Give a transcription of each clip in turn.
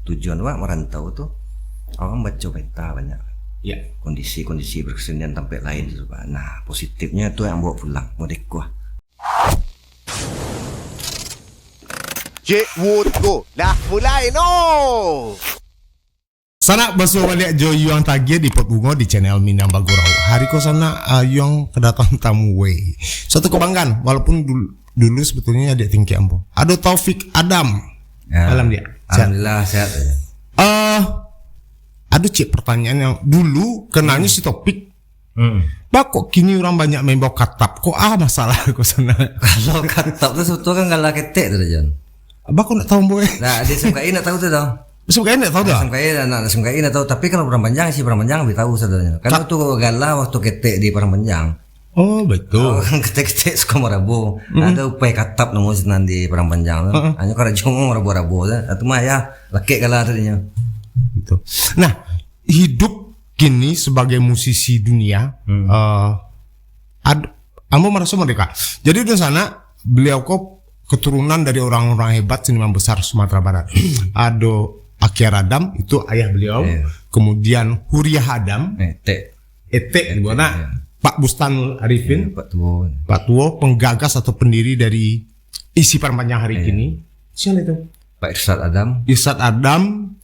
tujuan awak merantau tuh awak baca peta banyak. Ya. Kondisi berkesenian tempat lain juga. Nah, positifnya itu yang bawa pulang Modeko. Cik Wood Go. Dah mulai no. Sana basuh balik Jo Yuang Tagie di Pot Bungo di channel Minang Bagurau. Hari ko sana Yuang kedatangan tamu wey. Suatu kebanggaan walaupun dulu sebetulnya ada tinggi ambo. Ada Taufik Adam. Ya. Malam dia. Alhamdulillah sehat aja. Aduh cik pertanyaan yang dulu kenalnya si Topik. Pak kok kini orang banyak main bawa katap. Kok masalah kok sana? Kalau katap tuh sebetulnya kan galak ketek tuh Jon. Abang kok nak tahu boy? Nah, di SMKI nak tahu tuh dong. Sebenarnya enggak tahu dah. SMKI nak tahu, tapi kalau Perang Panjang lebih tahu sebenarnya. Karena waktu galah waktu ketek di Perang Panjang. Oh betul. Ketek suka merabu. Ada upaya katap nomor senan di Perang Panjang. Hanya kalau cuma merabu-rabu lah. Atau mah ya laki galah tadinya. Gitu. Nah, hidup kini sebagai musisi dunia, Ambo merasa merdeka. Jadi di sana beliau kok keturunan dari orang-orang hebat seniman besar Sumatera Barat. Ada Akyar Adam itu ayah beliau, kemudian Huriah Adam, Etek di mana Pak Bustan Arifin, Pak Tuo penggagas atau pendiri dari isi Perang Panjang hari ini. Siapa itu? Pak Irsad Adam,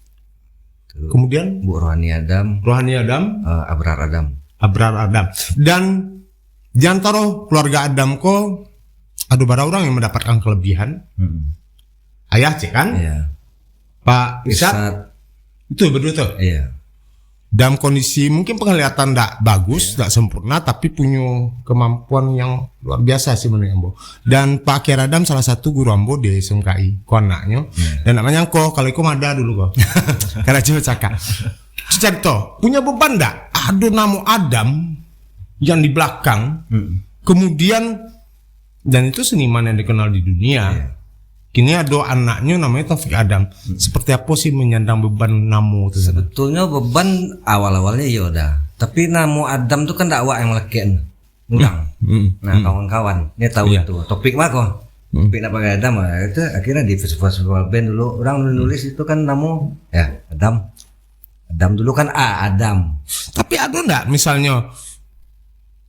kemudian Bu Rohani Adam, Abrar Adam, dan di antara keluarga Adam kok ada beberapa orang yang mendapatkan kelebihan. Ayah cek kan? Iya. Pak Irsad itu berdua tuh. Iya. Dalam kondisi mungkin penglihatan tidak bagus, tidak sempurna, tapi punya kemampuan yang luar biasa sih menurut Ambo. Dan Pak Akyar Adam salah satu guru Ambo di SMKI, ko anaknya. Dan namanya ko kalau iku ada dulu ko. Karena coba cakap. Cerita punya beban tidak? Ada nama Adam yang di belakang, kemudian dan itu seniman yang dikenal di dunia. Kini ada anaknya namanya Taufik Adam. Seperti apa sih menyandang beban namo itu? Sebetulnya beban awal-awalnya ya udah. Tapi namo Adam tuh kan dakwah yang melekin. Udang. Nah kawan-kawan, dia tahu itu. Topik mah kok. Topik nak pakai Adam itu akhirnya di festival band dulu orang nulis itu kan namo ya Adam. Adam dulu kan Adam. Tapi ada enggak misalnya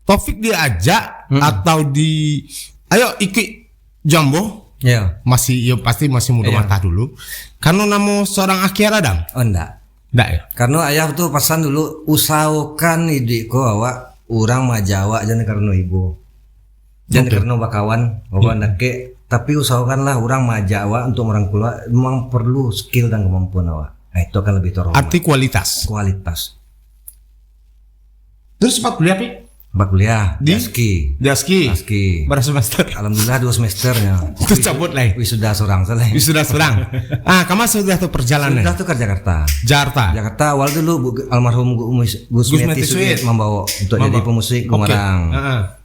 Taufik diajak atau di ayo ikut Jambo? Ya. Pasti masih muda mata dulu. Karena nama seorang Akyar Adam? Oh enggak ya. Karena ayah tuh pesan dulu usahakan idiko awak orang majawa jangan karena ibu. Jangan karena bakawan nake, tapi usahakanlah orang majawa untuk orang keluar memang perlu skill dan kemampuan awak. Nah itu akan lebih terhormat. Arti kualitas. Terus sempat kuliah Pi? Mbak kuliah di Jaski. Berapa semester? Alhamdulillah 2 semesternya. Terus cabut lah. Wisuda seorang. Kamu sudah tuh perjalanan? Sudah tuh ke Jakarta. Awal dulu almarhum Gus Meti membawa untuk jadi pemusik Gumarang.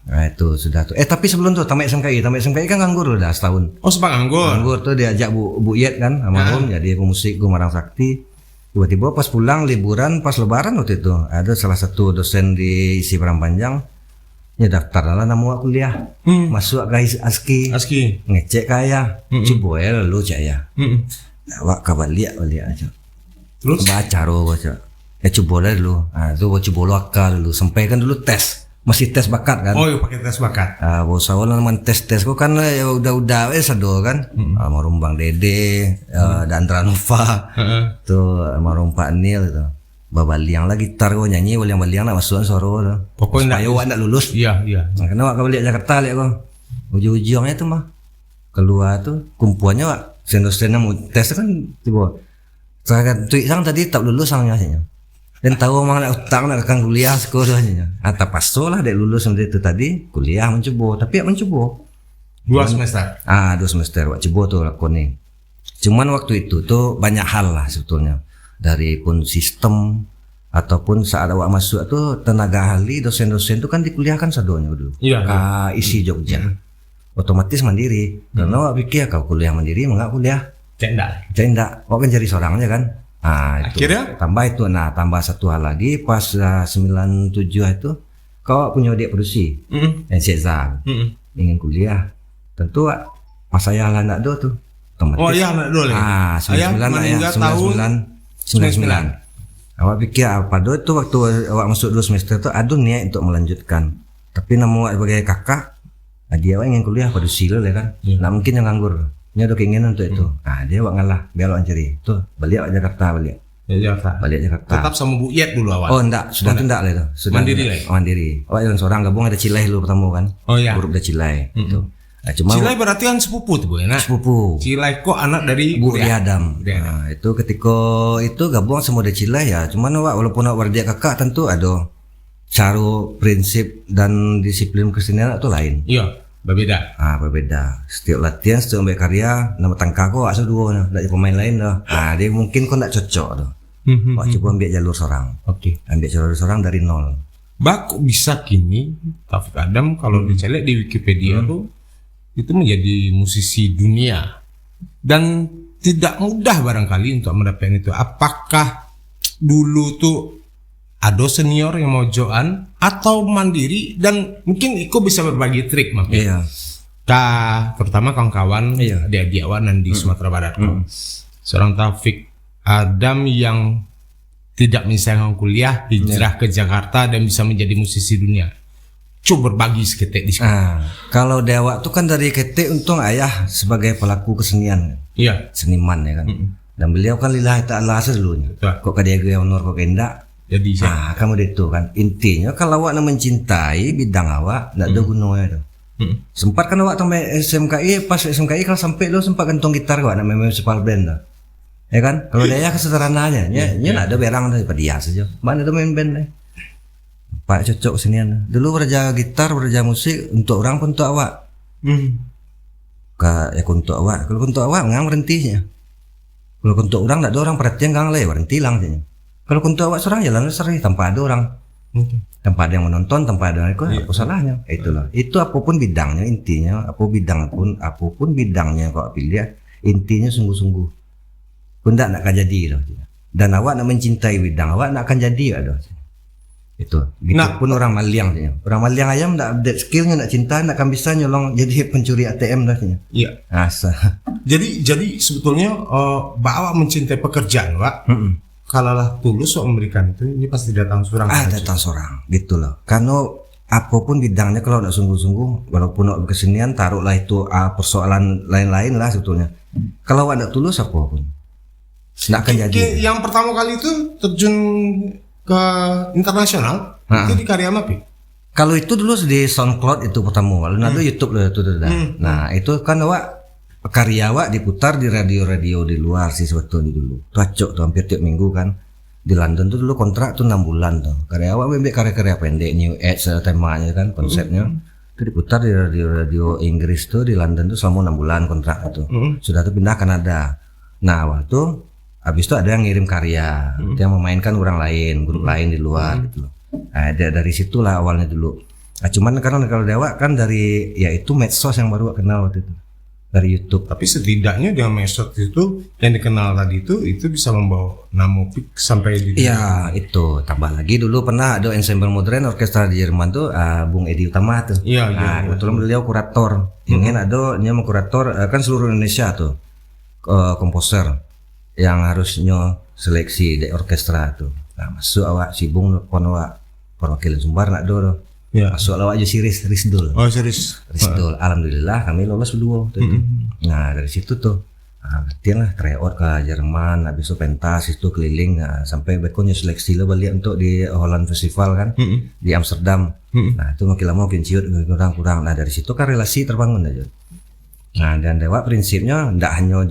Nah itu sudah tuh. Tapi sebelum tuh tamat SMKI kan nganggur udah setahun. Oh sempat nganggur. Nganggur tuh diajak Bu Yet kan almarhum jadi pemusik Gumarang Sakti. Tiba-tiba pas pulang liburan pas lebaran waktu itu ada salah satu dosen di isi Perang Panjang ya daftar lah nama kuliah masuk ke ASKI ngecek kaya coba ya lalu cek ya awak kabar lihat aja terus baca coba lah dulu tuh coba lo akal dulu sampai kan dulu masih tes bakat kan. Oh iya pakai tes bakat. Bos awal namanya tes kok kan ya udah sado kan. Almarhum Bang Dede, dan Tranova. Tuh almarhum Pak Nil itu. Babaliang lah gitar kok nyanyi baliang nak masukan suara tuh. Pokoknya supaya nak lulus. Iya. Nah, karena wak balik Jakarta lihat kok. Ujung-ujungnya tuh mah keluar tuh kumpulannya wak sen-sen mau tes kan tiba. Saya tweet sang tadi tak lulus sang nyanyinya. Dan tahu mang nak utang nak akan kuliah sekolahnya. Atau pasto lah dek lulus seperti itu tadi kuliah mencoba tapi ya mencoba 2 semester. 2 semester wak coba tuh lakoni. Cuman waktu itu tuh banyak hal lah sebetulnya dari pun sistem ataupun saat awak masuk tuh tenaga ahli dosen-dosen tuh kan dikuliahkan sadonya dulu. Isi Jogja. Otomatis mandiri. Karena awak pikir kau kuliah mandiri enggak kuliah. Cek enggak. Awak kan jadi seorang aja kan. Itu. Akhirnya tambah satu hal lagi pas 97 itu kau punya adik produksi Sezal ingin kuliah tentu pas saya lah nak tuh otomatis. Oh iya, anak dole. Ayah 99 meninggal tahun 99. Awak pikir apa do itu waktu awak masuk 2 semester itu ada niat untuk melanjutkan. Tapi namun awak sebagai kakak, dia awak ingin kuliah pada sila lah kan. Nggak mungkin yang nganggur. Dia ada keinginan untuk itu. Dia awak ngalah, biar awak cari. Tuh, balik awak Jakarta balik. Balik Jakarta. Tetap sama Bu Yet dulu awal. Oh enggak, sudah itu enggak lah itu. Sudah Mandiri lah. Mandiri. Awak jalan seorang gabung ada Cilai dulu pertama kan. Oh iya. Grup ada Cilai itu. Nah, cuma Cilai berarti kan sepupu tuh Bu, enak. sepupu. Cilai kok anak dari Bu Riadam. Bu Riadam. Nah, itu ketika itu gabung sama ada Cilai ya. Cuman awak walaupun awak wardia kakak tentu ada cara prinsip dan disiplin kesenian itu lain. Iya, berbeda. Berbeda. Setiap latihan, setiap ambil karya, nama tangka kok asal dua nah, dari pemain lain dah. Dia mungkin kok enggak cocok dah. Wak coba ambil jalur seorang. Oke. Ambil jalur seorang dari nol. Kok bisa kini Taufik Adam kalau dicek di Wikipedia tuh itu menjadi musisi dunia dan tidak mudah barangkali untuk mendapatkan itu. Apakah dulu tuh ada senior yang mojoan atau mandiri dan mungkin Iko bisa berbagi trik maksudnya. Iya. Terutama kawan-kawan adik-adik awan di Sumatera Barat. Seorang Taufik Adam yang tidak menyelesaikan kuliah, hijrah ke Jakarta dan bisa menjadi musisi dunia. Coba berbagi seketik di sini. Kalau Dewa tuh kan dari ketik untung ayah sebagai pelaku kesenian. Iya. Seniman ya kan. Dan beliau kan lillahi ta'ala dulunya. Betul. Kok dia gue honor kok enggak. Jadi Kamu itu kan intinya kalau awak nak mencintai bidang awak enggak ada gunanya tuh. Sempat kan awak sampai SMKI, pas SMKI kalau sampai lo sempat gantong gitar awak nak main municipal band dah. Ya kan? Kalau dia kesederhananya, enggak ada berang daripada dia saja. Mana ada main band deh. Pak cocok kesenian. Dulu belajar gitar, belajar musik untuk orang pun untuk awak. Untuk awak. Kalau untuk awak ngang berhentinya. Kalau untuk orang enggak ada orang perhatian ngang leh berhenti lang saja. Kalau untuk awak seorang jalan seri tanpa ada orang. Tanpa ada yang menonton, tanpa ada apa salahnya? Itulah. Itu apapun bidangnya intinya, apapun bidangnya kau pilih, intinya sungguh-sungguh. Pun tak nak akan jadi loh. Dan awak nak mencintai bidang awak nak akan jadi ada. Itu. Gitu pun orang Maliang saja. Orang Maliang ayam nak update skillnya, nak cinta, nak akan bisa nyolong jadi pencuri ATM dah saja. Iya. Asa. Jadi sebetulnya awak mencintai pekerjaan, Pak. Kalaulah tulus memberikan itu, ini pasti datang seorang. Datang seorang, gitu loh. Karena apapun bidangnya kalau nak sungguh-sungguh, walaupun nak berkesenian, taruhlah itu persoalan lain-lain lah sebetulnya. Kalau awak nak tulus apapun, nak akan jadi. Yang pertama kali itu terjun ke internasional, itu di karya apa? Kalau itu dulu di SoundCloud itu pertama, lalu ada YouTube lah itu dah. Nah itu kan awak karya awak diputar di radio-radio di luar sih sebetulnya dulu. Cocok tuh hampir tiap minggu kan. Di London tuh dulu kontrak tuh 6 bulan tuh. Karya awak ambil karya-karya pendek, new age temanya kan konsepnya. Itu diputar di radio-radio Inggris tuh di London tuh selama 6 bulan kontrak itu. Sudah tuh pindah Kanada. Nah awal tuh habis itu ada yang ngirim karya, yang memainkan orang lain, grup lain di luar gitu loh. Nah, dari situlah awalnya dulu. Nah, cuman karena kalau Dewa kan dari ya itu medsos yang baru kenal waktu itu. Dari YouTube. Tapi setidaknya dengan medsos itu yang dikenal tadi itu bisa membawa nama Pik sampai di Iya, itu tambah lagi dulu pernah ada ensemble modern orkestra di Jerman tuh Bung Edi Utama tuh. Iya. Kebetulan beliau kurator. Ingin ada dia mengkurator kan seluruh Indonesia tuh. Komposer yang harusnya seleksi di orkestra tuh. Nah, masuk awak si Bung nelfon awak perwakilan Sumbar nak do. Ya. Masuk awak aja si Risdul. Oh, serius. Risdul. Alhamdulillah kami lolos berdua tuh. Nah, dari situ tuh latihan lah tryout ke Jerman, habis itu pentas itu keliling sampai bekonya seleksi lo balik untuk di Holland Festival kan di Amsterdam. Nah, itu makin lama makin ciut kurang. Nah, dari situ kan relasi terbangun aja. Nah, dan Dewa prinsipnya tidak hanya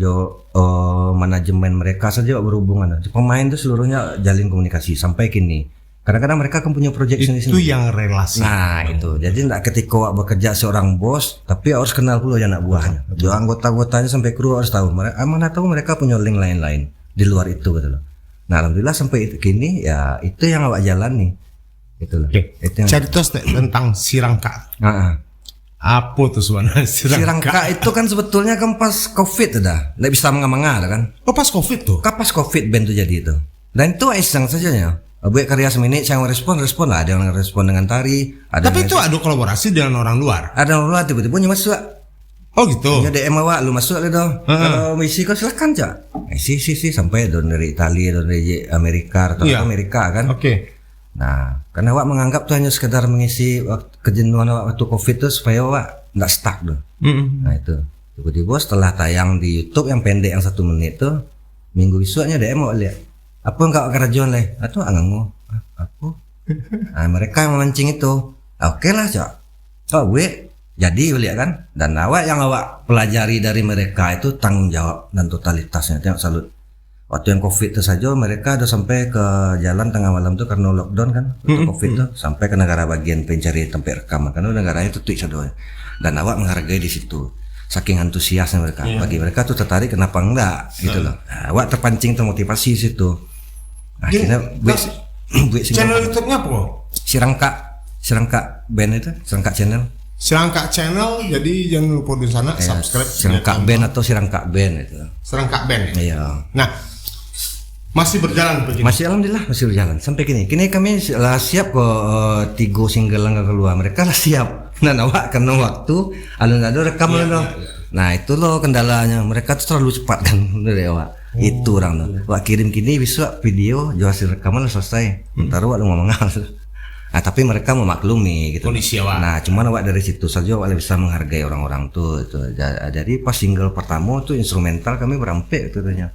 manajemen mereka saja berhubungan. Pemain itu seluruhnya jalin komunikasi sampai kini. Kadang-kadang mereka kan punya project sendiri. Itu yang relasi. Nah, itu. Jadi tidak ketika bekerja seorang bos, tapi harus kenal pula anak buahnya. Jadi anggota-anggotanya sampai kru harus tahu. Mana tahu mereka punya link lain-lain di luar itu gitu loh. Nah, alhamdulillah sampai kini ya itu yang awak jalani. Gitu loh. Cerita tentang Sirangka. Apa tuh sebenarnya Sirangka itu kan sebetulnya kan pas Covid dah. Tidak bisa menganga kan. Oh, pas Covid tuh. Pas Covid band itu jadi itu. Dan itu iseng saja ya. Buat karya semenit saya respon lah, ada yang respon dengan tari, ada. Tapi itu ada kolaborasi dengan orang luar. Ada orang luar tiba-tiba masuk. Oh gitu. Ya DM awak lu masuk le dong. Kalau misi kau silakan cak. Si sampai dari Italia, dari Amerika atau Iya. Amerika kan. Oke. Nah, karena awak menganggap tuh hanya sekedar mengisi kejenuhan awak waktu Covid tuh supaya awak nggak stuck tuh. Nah itu. Tiba-tiba setelah tayang di YouTube yang pendek yang 1 menit tuh, minggu besoknya DM awak lihat. Apa enggak kerajuan leh? Atau angangmu? Aku. Nah, mereka yang memancing itu. Oke lah cak. Oh gue jadi lihat kan. Dan awak yang awak pelajari dari mereka itu tanggung jawab dan totalitasnya. Tengok salut. Waktu yang Covid itu saja mereka udah sampai ke jalan tengah malam tuh karena lockdown kan, waktu Covid tuh sampai ke negara bagian pencari tempat rekaman karena negaranya tutup saja. Dan awak menghargai di situ. Saking antusiasnya mereka. Bagi mereka tuh tertarik kenapa enggak gitu loh. Nah, awak terpancing termotivasi di situ. Akhirnya buat Channel YouTube-nya apa? Sirangka band itu, Sirangka channel. Serangka channel, jadi jangan lupa di sana subscribe. Sirangka band atau Sirangka band itu. Serangka band. Ya? Iya. Nah, masih berjalan begini. Masih alhamdulillah masih berjalan sampai kini. Kini kami lah siap kok 3 single yang keluar. Mereka lah siap. Nah, awak karena waktu alun-alun rekam dong. Nah, itu loh kendalanya. Mereka tuh terlalu cepat kan dari awak. Itu orang tuh. Wak kirim kini besok video jual hasil rekaman udah selesai. Ntar awak lu ngomong Nah, tapi mereka memaklumi gitu. Kondisi awak. Nah, cuman awak dari situ saja awak bisa menghargai orang-orang tuh itu. Jadi pas single pertama tuh instrumental kami berampek itu tanya.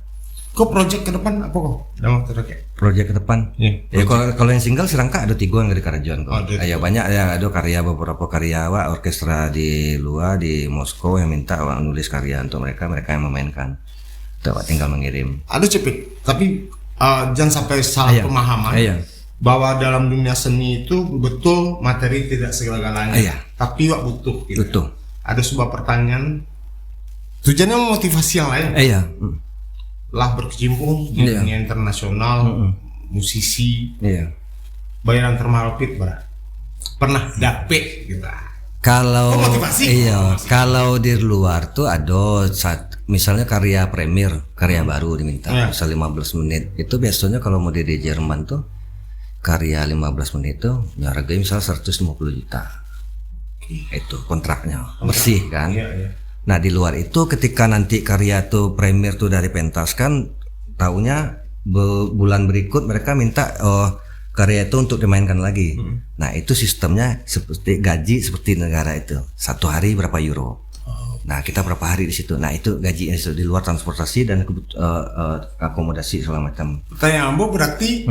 Kok project ke depan apa kok? Dalam waktu dekat. Project ke depan. Iya, Ya kalau yang single Sirangka ada 3 yang dari Karajuan kok. ada Ya banyak ya ada beberapa karya awak orkestra di luar di Moskow yang minta awak nulis karya untuk mereka yang memainkan. Tuh awak tinggal mengirim. Ada cepet, tapi jangan sampai salah pemahaman. Iya. Bahwa dalam dunia seni itu betul materi tidak segala-galanya. Iya. Tapi wak butuh gitu. Betul. Ada sebuah pertanyaan tujuannya memotivasi yang lain. Iya. Lah berkecimpung di Iya. dunia internasional, musisi, Iya. bayaran termahal pit pernah dapet gitu. Kalau motivasi. iya, kalau di luar tuh ada misalnya karya premier, karya baru diminta, misal 15 menit. Itu biasanya kalau mau di Jerman tuh karya 15 menit tuh ya harganya misal 150 juta. Itu kontraknya. Bersih kan? Iya, iya. Nah, di luar itu ketika nanti karya tuh premier tuh dari pentas kan tahunya bulan berikut mereka minta karya itu untuk dimainkan lagi. Nah, itu sistemnya seperti gaji seperti negara itu. 1 hari berapa euro. Nah, kita berapa hari di situ. Nah, itu gajinya di luar transportasi dan akomodasi segala macam. Pertanyaan Ambo berarti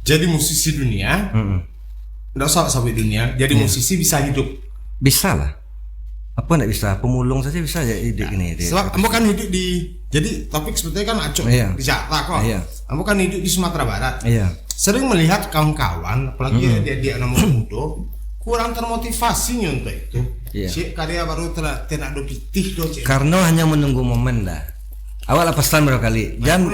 jadi musisi dunia, nggak usah sampai dunia. Jadi musisi bisa hidup. Bisa lah. Apa enggak bisa? Pemulung saja bisa ya hidup ini. Sebab Ambo kan hidup di, jadi topik sebetulnya kan acok di Jakarta kok. Iya. Ambo kan hidup di Sumatera Barat. Iya. Sering melihat kawan-kawan, apalagi dia anak muda, kurang termotivasi untuk itu. Iya. Si karya baru tidak ada pitih do. Karena hanya menunggu momen dah. Awak lah pesan berapa kali? Jangan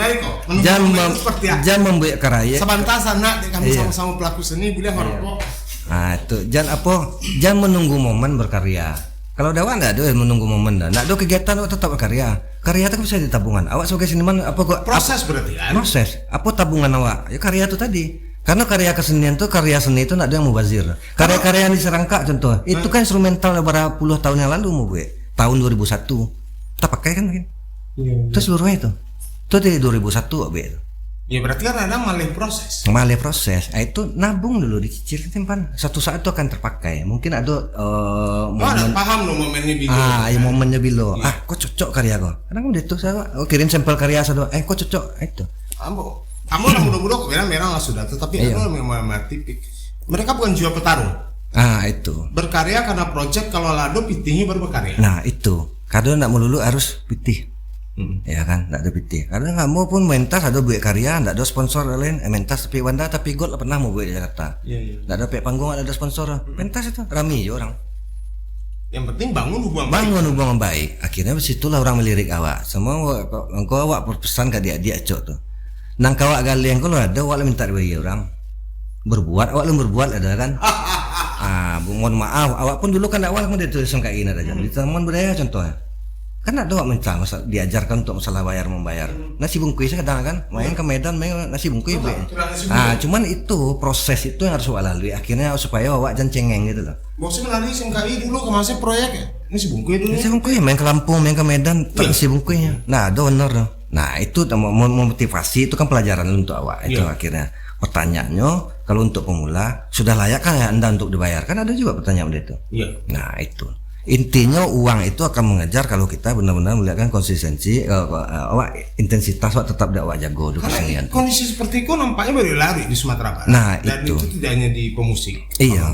membuat karya. Sebentar sana kami sama-sama pelaku seni boleh ngerokok. Nah itu jangan menunggu momen berkarya. Kalau awak nggak ada menunggu momen dah. Nggak ada kegiatan awak tetap berkarya. Karya itu bisa di tabungan. Awak sebagai seniman apa kok? Proses berarti kan? Proses. Apa tabungan awak? Ya karya itu tadi. Karena karya kesenian tuh karya seni itu nggak ada yang mubazir. Karya-karya yang di Serangka contoh. Itu kan instrumental berapa puluh tahun yang lalu mau gue. Tahun 2001. Kita pakai kan mungkin. Iya. Itu seluruhnya itu dari 2001 Be. Ya berarti kan ada malih proses. Malih proses. Nah, itu nabung dulu dicicil simpan. Satu saat itu akan terpakai. Mungkin ada momen. Paham lo momennya bilo. Ya momennya bilo. Kok cocok karya kok. Kadang udah tuh saya kirim sampel karya satu. Kok cocok itu. Kamu lah muda-muda kok merah lah sudah. Tetapi aku memang tipik. Mereka bukan jiwa petarung. Itu. Berkarya karena project, kalau lado pitihnya baru berkarya. Nah itu. Kadang nak melulu harus pitih. Ya kan, tak ada PT. Karena nggak mau pun mentas ada buat karya, tak ada sponsor lain. Mentas tapi Wanda tapi God lah pernah mau buat di Jakarta. Tak ada pihak panggung, ada sponsor. Mentas itu rami orang. Yang penting bangun hubungan baik. Akhirnya situlah orang melirik awak. Semua engkau awak berpesan ke dia cok tuh. Nang kawak galeng kalau ada awak minta bagi orang. Berbuat awak berbuat ada kan. Mohon maaf, awak pun dulu kan awal kamu ditulis kayak gini aja. Di taman budaya contohnya. Kan ada awak minta diajarkan untuk masalah bayar membayar. Nasi bungkus kadang kan main ke Medan main nasi bungkus. Cuman itu proses itu yang harus awak lalui akhirnya supaya awak jangan cengeng gitu loh. Bosnya lari SMKI dulu kemasin proyek ya. Ini si Bungkui dulu. Si Bungkui main ke Lampung, main ke Medan, tak si Bungkuinya. Nah, donor dong. Nah, itu memotivasi itu kan pelajaran untuk awak. Itu akhirnya pertanyaannya, kalau untuk pemula sudah layakkah ya Anda untuk dibayar? Kan ada juga pertanyaan itu. Iya. Nah, itu. Intinya uang itu akan mengejar kalau kita benar-benar melihatkan konsistensi, intensitas awak tetap awak jago di kesenian. Kondisi seperti itu nampaknya baru lari di Sumatera Barat. Nah, dan itu. tidak hanya di pemusik. Iya.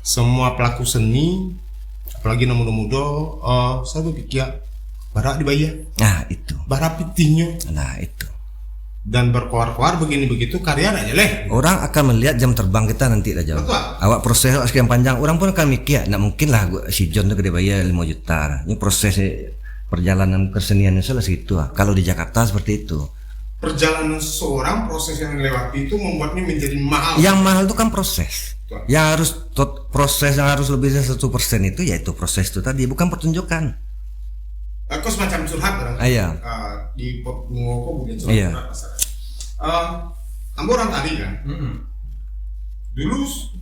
Semua pelaku seni, apalagi muda-muda, saya berpikir barak dibayar, Nah, itu. barak pitihnya, Nah, itu. dan berkoar-koar begini begitu karya aja leh. Orang akan melihat jam terbang kita nanti dah jauh. Betul. Awak proses sekian panjang, orang pun akan mikir, nak mungkin lah si John tu gede bayar 5 juta. Ini proses perjalanan keseniannya salah segitu. Kalau di Jakarta seperti itu. Perjalanan seseorang, proses yang dilewati itu membuatnya menjadi mahal. Yang mahal itu kan proses. Betul. Yang harus proses yang harus lebih dari 1% itu yaitu proses itu tadi, bukan pertunjukan. Aku semacam curhat barang. Iya. Di Ngoko bukan curhat. Iya. Ambo orang tadi kan. Dulu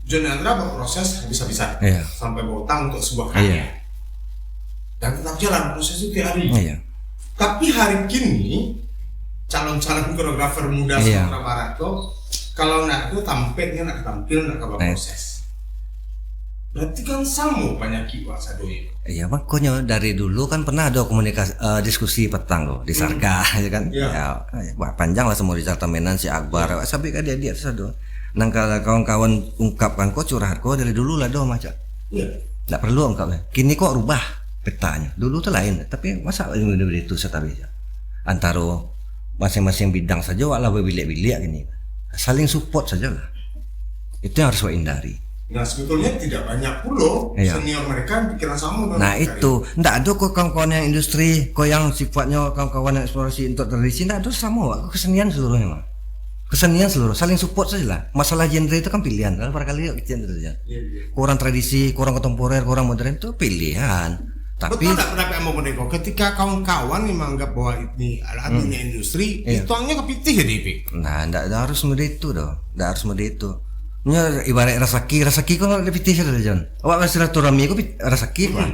John Andra berproses habis-habisan Iya. sampai berutang untuk sebuah karya. Iya. Dan tetap jalan proses itu tiap hari. Iya. Tapi hari kini calon-calon koreografer muda Iya. Sumatera Barat tuh kalau nak tuh tampilnya nak tampil nak kabar proses. Berarti kan sama banyak kiwa sadoi. Iya, makanya dari dulu kan pernah ada komunikasi diskusi petang loh di Sarga ya kan. Iya. Ya, panjang lah semua di Menan si Akbar sampai kan dia sado. Nang kalau kawan-kawan ungkapkan kok curhat kok dari dulu lah doh macam. Iya. Enggak perlu ungkapnya. Kini kok rubah petanya. Dulu tuh lain, tapi masa itu setabi aja. Antara masing-masing bidang saja walau berbilik-bilik gini. Saling support saja lah. Itu yang harus hindari. Nah sebetulnya tidak banyak pula Iya. senior mereka pikiran sama dengan Nah mereka itu, ndak ada kok kawan-kawan yang industri, kok yang sifatnya kawan-kawan yang eksplorasi untuk tradisi, ndak ada sama, Wak. Kesenian seluruhnya, Wak. Kesenian seluruh, saling support saja lah. Masalah genre itu kan pilihan, kalau barangkali genre saja. Iya, iya. Kurang tradisi, kurang kontemporer, kurang modern itu pilihan. Tapi Betul tak pendapat Ambo Bondeko ketika kawan-kawan yang menganggap bahwa ini adalah dunia industri, Iya. itu hanya kepitih ya DP. nah, ndak harus seperti itu doh, ndak harus seperti itu. Nya ibarat rasaki kok ada pitih saja John. Awak silaturahmi kok rasaki kok.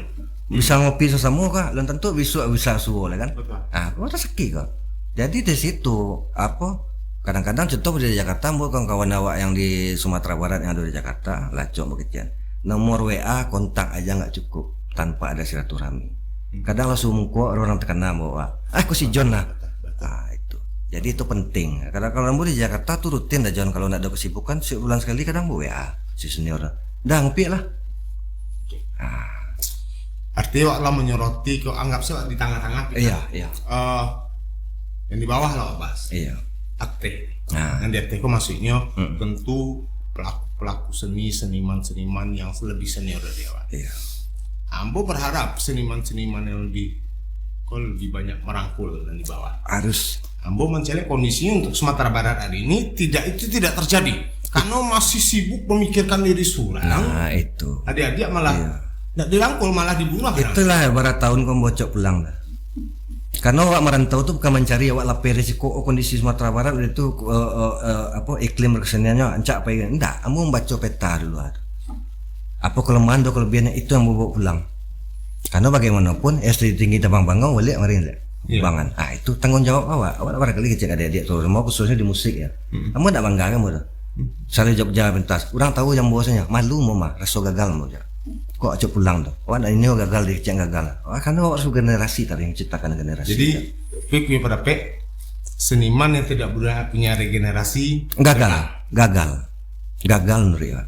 Bisa ngopi sesama kok, dan tentu bisa suwo lah kan. Betul. Ah, kok rezeki kok. Jadi di situ apa? Kadang-kadang contoh di Jakarta, bukan kawan awak yang di Sumatera Barat yang ada di Jakarta, lacok begitu. Nomor WA kontak aja nggak cukup tanpa ada silaturahmi. Kadang langsung kok orang terkenal bahwa, aku si John lah. Ah, itu. Jadi itu penting. Kadang kalau di Jakarta tuh rutin dah John, kalau nggak ada kesibukan sebulan sekali kadang WA si senior. Dah ngopi lah. Artinya waklah menyoroti kok anggap sih di tengah-tengah. Iya, iya. Yang di bawah lah Bas. Iya. Akte. Nah. Yang di akte kok maksudnya tentu pelaku seni, seniman-seniman yang lebih senior dari awak. Iya. Ambo berharap seniman-seniman yang lebih banyak merangkul dan di bawah. Harus. Ambo mencari kondisinya untuk Sumatera Barat hari ini tidak terjadi karena masih sibuk memikirkan diri surang. Nah, itu. Adik-adik malah tidak dirangkul, malah dibunuh. Itulah barat tahun kau bocok pulang dah. Karena awak merantau tu bukan mencari awak lapar risiko kondisi Sumatera Barat itu iklim berkeseniannya ancak apa ini. Enggak, kamu membaca peta dulu. Apa kelemahan atau kelebihannya itu yang bawa pulang. Karena bagaimanapun SD tinggi tabang bangau balik mari lihat. Bangan. Ah itu tanggung jawab awak. Awak barangkali kecil adik-adik terutama khususnya di musik ya. Kamu tidak bangga kamu dah. Sari Jogja pentas. Orang tahu yang bahwasanya malu mama rasa gagal mau je. Kok acok pulang tuh. Awak ini gagal di kecil gagal. Karena awak sudah generasi tadi yang ciptakan generasi. Jadi punya pada seniman yang tidak punya regenerasi gagal menurut ya.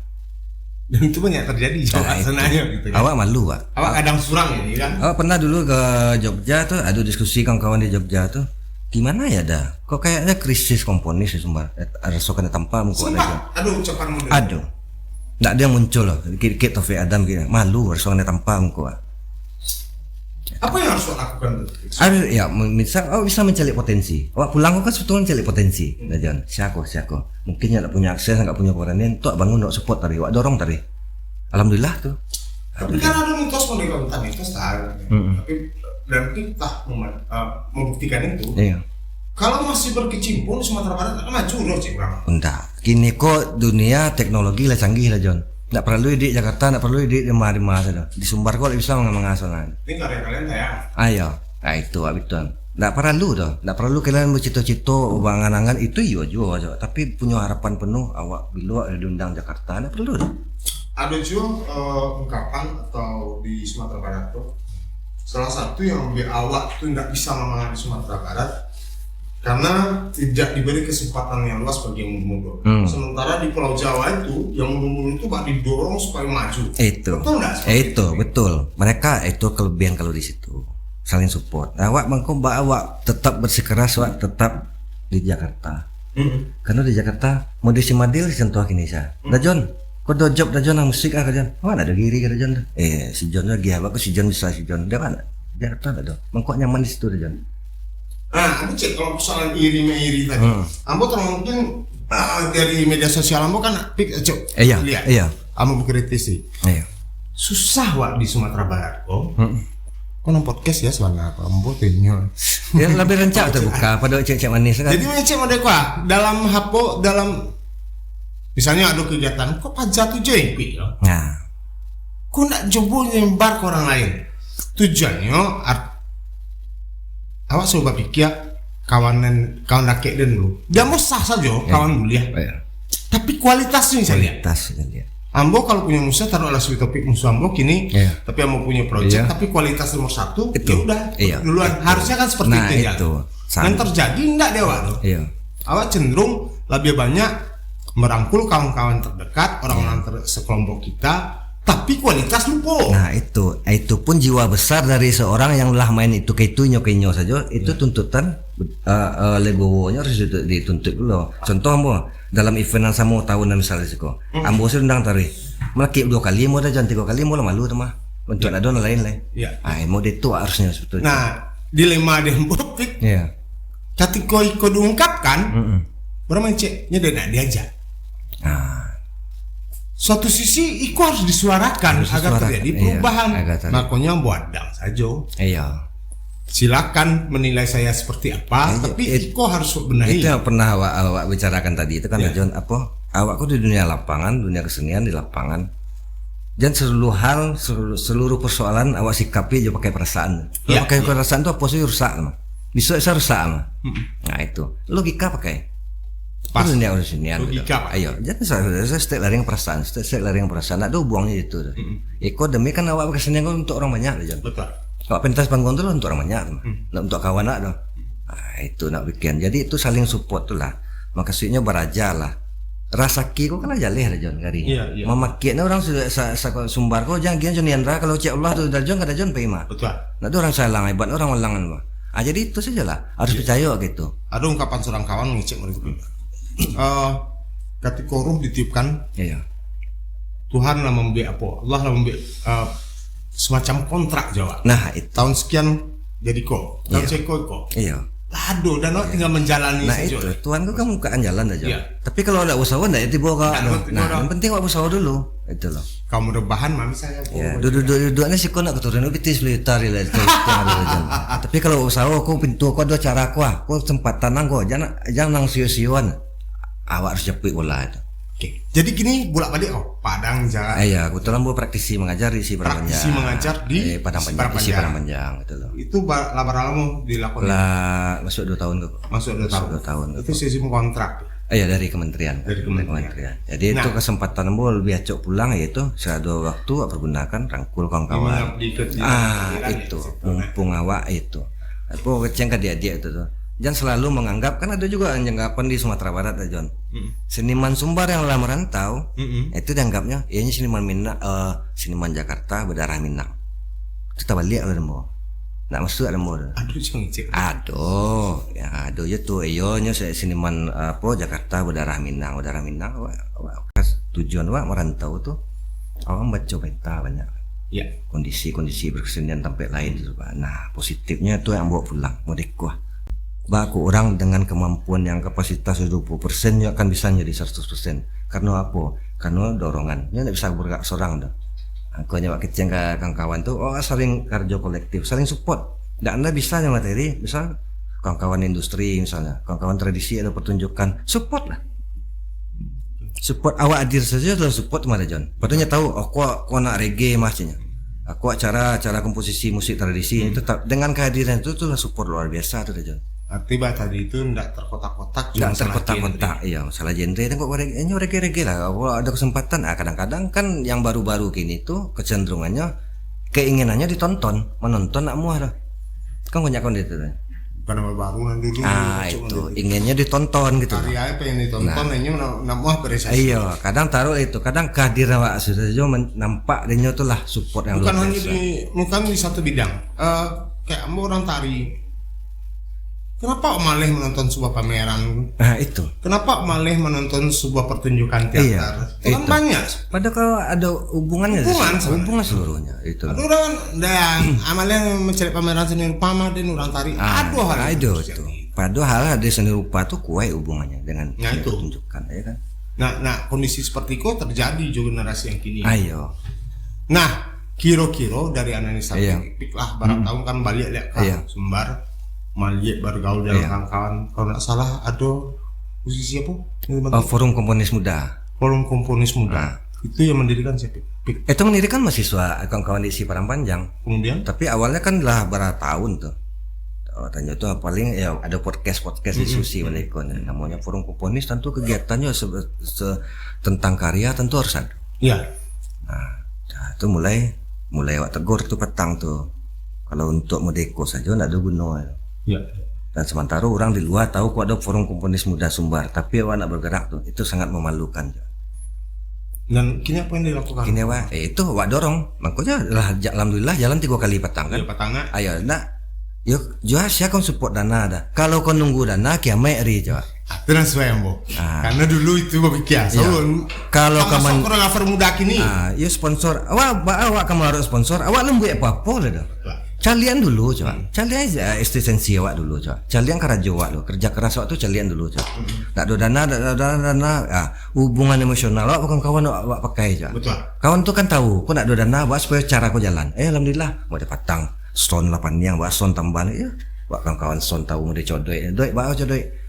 Dan itu banyak terjadi Nah, senanya gitu kan. Awak malu Pak. Awak kadang surang ini kan. Awak pernah dulu ke Jogja tuh, ada diskusi kawan-kawan di Jogja tuh. Gimana ya dah? Kok kayaknya krisis komponis ya Sumbar. Ada sokan tanpa muka Sumpah, aja. aduh ucapan muda. Aduh. Nggak ada yang muncul loh. Dikit-dikit Taufik Adam gitu. Malu sokan tanpa muka. Apa yang harus awak lakukan tuh? Ada ya misal awak bisa mencari potensi. Awak pulang kan sebetulnya mencari potensi. Dah siako. Mungkin nggak punya akses, nggak punya koordinat. Tuh bangun nggak support tadi. Awak dorong tadi. Alhamdulillah tuh. Tapi kan ada mitos mau dikatakan mitos tapi berarti telah membuktikan itu. Iya. Kalau masih berkecimpung di Sumatera Barat, maju loh cik Bang. Enggak. Kini kok dunia teknologi lah canggih lah John. Nggak perlu di Jakarta, nggak perlu di rumah saja. Di Sumbar kok bisa mengasal. Ini karya kalian saya. Ayo, nah itu betul. Nggak perlu tuh, nggak perlu kalian bercita-cita bangan-angan itu iya juga aja. Tapi punya harapan penuh awak bila diundang Jakarta, nggak perlu tuh. Ada juga ungkapan atau di Sumatera Barat tuh salah satu yang lebih awak tuh nggak bisa memang di Sumatera Barat karena tidak diberi kesempatan yang luas bagi yang muda. Sementara di Pulau Jawa itu yang muda itu bak didorong supaya maju. Itu, betul nggak? itu betul. Mereka itu kelebihan kalau di situ saling support. Awak mangko awak tetap bersikeras, awak tetap di Jakarta. Karena di Jakarta mau Simadil sentuh kini saya. Dajon, kau do job Dajon nang musik Jon. Mana ada giri Dajon? Si Jon lagi apa? Si Jon bisa si Jon. Dia mana? Jakarta ada. Mangko nyaman di situ Dajon. Aku cek kalau persoalan iri tadi. Ambo terlalu mungkin dari media sosial ambo kan cek. Lihat. Iya. Ambo mengkritisi. Iya. Susah wak di Sumatera Barat kok. Kok nang podcast ya soalnya apa? Ambo tanya. Ya lebih rencak terbuka pada cek-cek manis kan. Jadi cek mereka dalam hapo dalam misalnya ada kegiatan kok pajak tuh JP ya. Nah. Kok nak jebol nyebar ke orang lain. Tujuannya awak coba pikir kawan rakyat dan dulu. Dia mau sah saja kawan kuliah. Tapi kualitasnya saya lihat. Kualitasnya lihat. Ambo kalau punya musuh taruh alas topik musuh Ambo kini, tapi Ambo punya project, tapi kualitas nomor satu, ya udah duluan. Harusnya kan seperti itu ya. Yang terjadi enggak dia awak tuh. Awak cenderung lebih banyak merangkul kawan-kawan terdekat, orang-orang sekelompok kita, tapi kualitas lupa. Nah itu pun jiwa besar dari seorang yang lah main itu nyokeinyo saja. Itu tuntutan legowonya harus dituntut dulu. Contoh Ambo dalam event yang sama tahunan misalnya sih kok. Ambo sih undang tari. Melaki 2 kali mau dah 3 kali mau malu tuh mah. Untuk ada lain. Mau itu harusnya sebetulnya. Nah dilema dia Bopik. Ketika ikut diungkapkan, orang menceknya dia diajak. Suatu sisi itu harus disuarakan agar terjadi perubahan. Makanya buat saja. Silakan menilai saya seperti apa, tapi Iko harus benahi. Itu yang pernah awak bicarakan tadi itu kan John apa? Awakku di dunia lapangan, dunia kesenian di lapangan. Dan seluruh persoalan awak sikapi aja pakai perasaan. Pakai perasaan itu apa sih rusak mah. Bisa rusak mah. Nah itu logika pakai. Pas dunia kesenian. Logika. Ayo, jadi saya setiap lari yang perasaan, ada buangnya itu. Iko demi kan awak kesenian kan untuk orang banyak John. Betul. Kalau pentas panggung itu untuk orang banyak, untuk kawan nak dong. Itu nak bikin. Jadi itu saling support tuh lah. Maksudnya beraja lah. Rasa kiko kan aja leh Jon kari. Memakinya orang sudah Sumbar kok jangan gini Joniandra kalau cek Allah tuh Jon kada Jon pema. Betul. Nah itu orang salang hebat orang walangan mah. Jadi itu saja lah. Harus percaya gitu. Ada ungkapan seorang kawan ngecek mereka. Ketika ruh ditiupkan. Tuhan lah memberi apa? Allah lah memberi semacam kontrak Jawa. Nah, itu tahun sekian jadi kok. Tahun sekian kok. Aduh, dan tinggal menjalani saja. Nah, itu Tuhan kok kamu bukaan jalan aja. Tapi kalau ada usaha enggak tiba kok. Nah, yang penting awak usaha dulu. Itu loh. Kamu rebahan mami saya. Duduk-duduknya sih kok nak keturunan bitis litari lah. Tapi kalau usaha aku pintu kok ada cara aku sempat tanang kok. Jangan sio-sioan. Awak harus cepet bola itu. Jadi gini bolak-balik Padang Jawa. Kebetulan bu praktisi mengajar di Padang Panjang. Mengajar di Padang Panjang gitu loh. Itu lama dilakukan. Lah masuk 2 tahun kok. Masuk 2 tahun. Itu sistem kontrak. Dari kementerian. Jadi itu kesempatan bu lebih acok pulang yaitu saya ada waktu pergunakan rangkul kawan-kawan. Itu mumpung awak itu. Aku keceng ke dia itu tuh. Jangan selalu menganggap kan ada juga anggapan di Sumatera Barat ya John. Seniman Sumbar yang lama merantau itu dianggapnya ini seniman Jakarta berdarah Minang. Kita balik ada mau. Nak masuk ada mau. Aduh ya tuh nya seniman Jakarta berdarah Minang. Tujuan merantau tuh awak baca peta banyak. Kondisi berkesenian sampai lain juga. Nah positifnya tuh yang bawa pulang mau dekuah. Baku orang dengan kemampuan yang kapasitas 20% ya akan bisa jadi 100%. Karena apa? Karena dorongan. Dia tidak bisa bergerak seorang dah. Aku nyawa kecil ke kawan tuh, saling kerja kolektif, saling support. Dan Anda bisa yang materi, misal kawan-kawan industri misalnya, kawan-kawan tradisi ada pertunjukan, support lah. Support awak hadir saja sudah support mana John. Padahal tahu aku nak reggae maksudnya. Aku cara komposisi musik tradisi tetap dengan kehadiran itu tuh support luar biasa tuh John. Artinya tadi itu enggak terkotak-kotak, Nggak terkotak-kotak, iya masalah genre tengok reggae lah. Kalau ada kesempatan, kadang-kadang kan yang baru-baru gini tuh kecenderungannya keinginannya ditonton, menonton nak muah dah. Kan banyak kan itu. Karena baru dulu. Itu inginnya ditonton gitu. Karya pengen ditonton, ini nak muah beresasi. Iya, kadang taruh itu, kadang kehadiran Wak Asu saja nampak dia tuh lah support yang Bukan luar hanya biasa. di satu bidang. Kayak orang tari. Kenapa malah menonton sebuah pameran? Nah itu. Kenapa malah menonton sebuah pertunjukan teater? Iya, Kan itu. banyak. Padahal kalau ada hubungannya, hubungan seluruhnya itu. Ada orang dan amalnya mencari pameran seni rupa mah dan orang tari. Aduh, Aduh itu. Padahal ada seni rupa tuh kuat hubungannya dengan Nah, itu. pertunjukan, ya kan? Nah, kondisi seperti itu terjadi di generasi yang kini. Ayo. Nah, kiro-kiro dari analisa Iya. politik lah, barang tahun kan balik lihat ke Iya. Sumbar, Maliek bergaul dengan Iya. kawan-kawan. Kalau nggak salah ada musisi apa? Forum Komponis Muda. Forum Komponis Muda. Itu yang mendirikan siapa? Pik. Itu mendirikan mahasiswa kawan-kawan di isi Padangpanjang. Kemudian Tapi awalnya kan lah berapa tahun tuh. Tanya tuh paling ya ada podcast diskusi mereka. Namanya Forum Komponis, tentu kegiatannya tentang karya tentu harus ada. ya. Nah, itu mulai awak tegur tuh petang tuh. Kalau untuk Modeko saja nggak ada guna. Ya. Dan sementara orang di luar tahu kok ada Forum Komponis Muda Sumbar, tapi awak nak bergerak tuh, itu sangat memalukan. Dan kini apa yang dilakukan? Ini wah, itu awak dorong, makanya lah, alhamdulillah jalan 3 kali petang kan. Ya, petangnya. Ayo, nak, yuk, jual siapa kau support dana ada. Kalau kau nunggu dana, kiamat ri coba. Itu sesuai Ambo. Karena dulu itu berpikir. Kalau kamu orang cover muda kini. ya sponsor, awak kamu harus sponsor, awak lembu apa lah dah. Calian dulu coba, calian aja eksistensi awak dulu coba, calian kerja awak lo, kerja keras awak tuh calian dulu coba. Tak ada dana, hubungan emosional awak bukan kawan awak pakai coba. Betul. Kawan tuh kan tahu, kau nak ada dana, awak supaya cara kau jalan. Alhamdulillah, mau ada patang, stone 8 yang, awak stone tambahan, ya, awak kawan stone tahu mau dicodoi, doi, bawa codoi.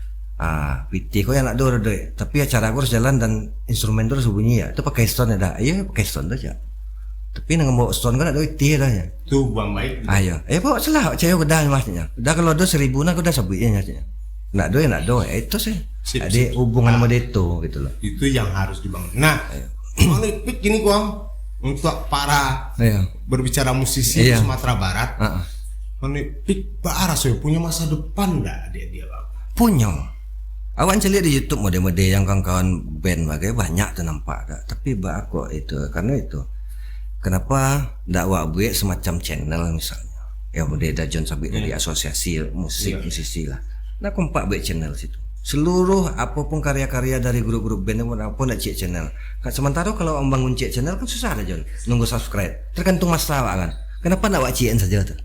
PT kau yang nak doi, tapi ya cara kau harus jalan dan instrumen tu harus bunyi ya, itu pakai stone ada, iya pakai stone tu aja. Tapi nak bawa stone kan nak duit dah ya. Itu buang baik. Ayo, bawa celah cewek kedah maksudnya. Dah kalau ada 1.000 nak dah sabutnya maksudnya. Nak doi, itu sih. Jadi hubungan sama itu gitu loh. Itu yang harus dibangun. Nah, Pik gini gua untuk para berbicara musisi di Sumatera Barat. Pik Baras punya masa depan nggak dia bang? Punya. Awan lihat di YouTube model-model yang kawan-kawan band banyak tuh nampak dah. Tapi aku itu karena itu. Kenapa ndak awak buat semacam channel misalnya? Ya model John Sabit dari asosiasi musisi lah. Nah kompak buat channel situ. Seluruh apapun karya-karya dari grup-grup band pun nak cek channel. Sementara kalau orang bangun cek channel kan susah ada John. Nunggu subscribe. Tergantung masa awak kan. Kenapa nak awak cek saja tuh?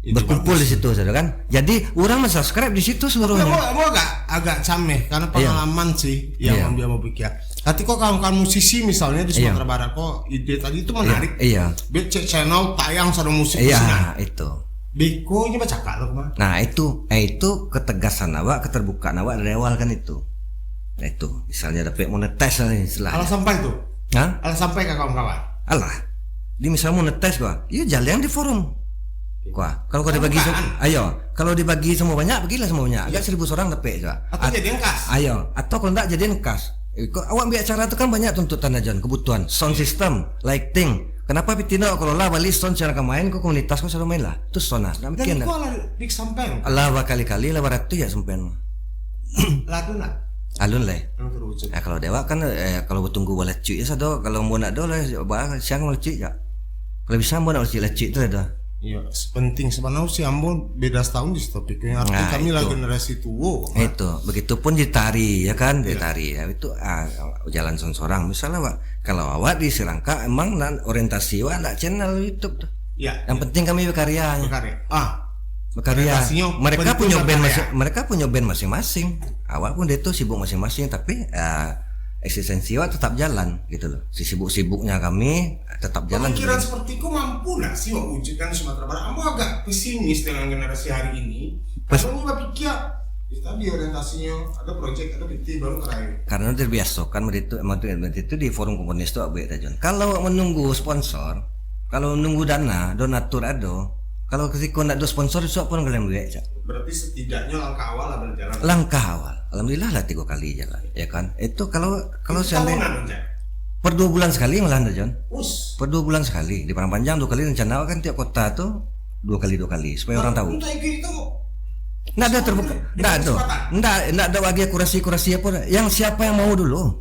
Berkumpul di situ saja kan. Jadi orang subscribe di situ seluruhnya. Mau agak cameh karena pengalaman sih yang dia mau pikir. Nanti kok kawan-kawan musisi misalnya di Sumatera Barat kok ide tadi itu menarik. Cek channel tayang sama musik. Itu. Beko ini baca kak lo kemana? Nah itu ketegasan awak, keterbukaan awak dari awal kan itu. Nah itu misalnya dapat monetis lah istilahnya. Alah sampai tuh. Alah sampai ke kawan-kawan. Alah. Di misalnya monetis gua, iya jalan di forum. Kalau kau dibagi kalau dibagi semua banyak, bagilah semua banyak. Agak 1.000 orang dapat coba. Atau jadian kas. Atau kalau enggak jadian kas. Awak ambil acara itu kan banyak tuntutan aja, kebutuhan, sound system, lighting. Kenapa Pitino kalau lah balik sound cara main, kau komunitas kau selalu main lah. Terus sonar. Dan kau lah dik sampai. Allah kali-kali lah baratus ya sampai. Ladu nak. Alun lah. Kalau dewa kan kalau bertunggu boleh cuy ya sado. Kalau mau nak do lah, siang boleh cuy ya. Kalau bisa mau nak cuy lah cuy itu ada. Iya, penting sebenarnya sih Ambon beda setahun di topiknya. Artinya kami lah generasi tua. Itu, begitupun di tari ya kan, di tari ya itu jalan sorang. Misalnya kalau awak di Serangka emang orientasi awak nak channel YouTube tuh. Iya. Yang penting kami berkarya. Berkarya. Mereka punya band masing-masing. Awak pun itu sibuk masing-masing, tapi eksistensi awak tetap jalan gitu loh. Si sibuk-sibuknya kami tetap jalan. Pemikiran seperti itu mampu nggak sih wujudkan Sumatera Barat? Kamu agak pesimis dengan generasi hari ini. Karena ini pikir Tadi orientasinya ada project, ada PT baru terakhir. Karena terbiasakan itu di forum komunis itu abe John. Kalau menunggu sponsor, kalau menunggu dana, donatur ada. Kalau ketika nak ada sponsor itu apa yang kalian buat? Berarti setidaknya langkah awal ada jalan. Langkah awal, alhamdulillah lah 3 kali jalan, ya kan? Itu kalau Tahunan, Jack. per 2 bulan sekali malah John. Us. Per 2 bulan sekali di Padang Panjang 2 kali rencana kan tiap kota tuh 2 kali supaya orang tahu. Untuk itu Nggak ada terbuka, nggak ada lagi kurasi apa. Yang siapa yang mau dulu?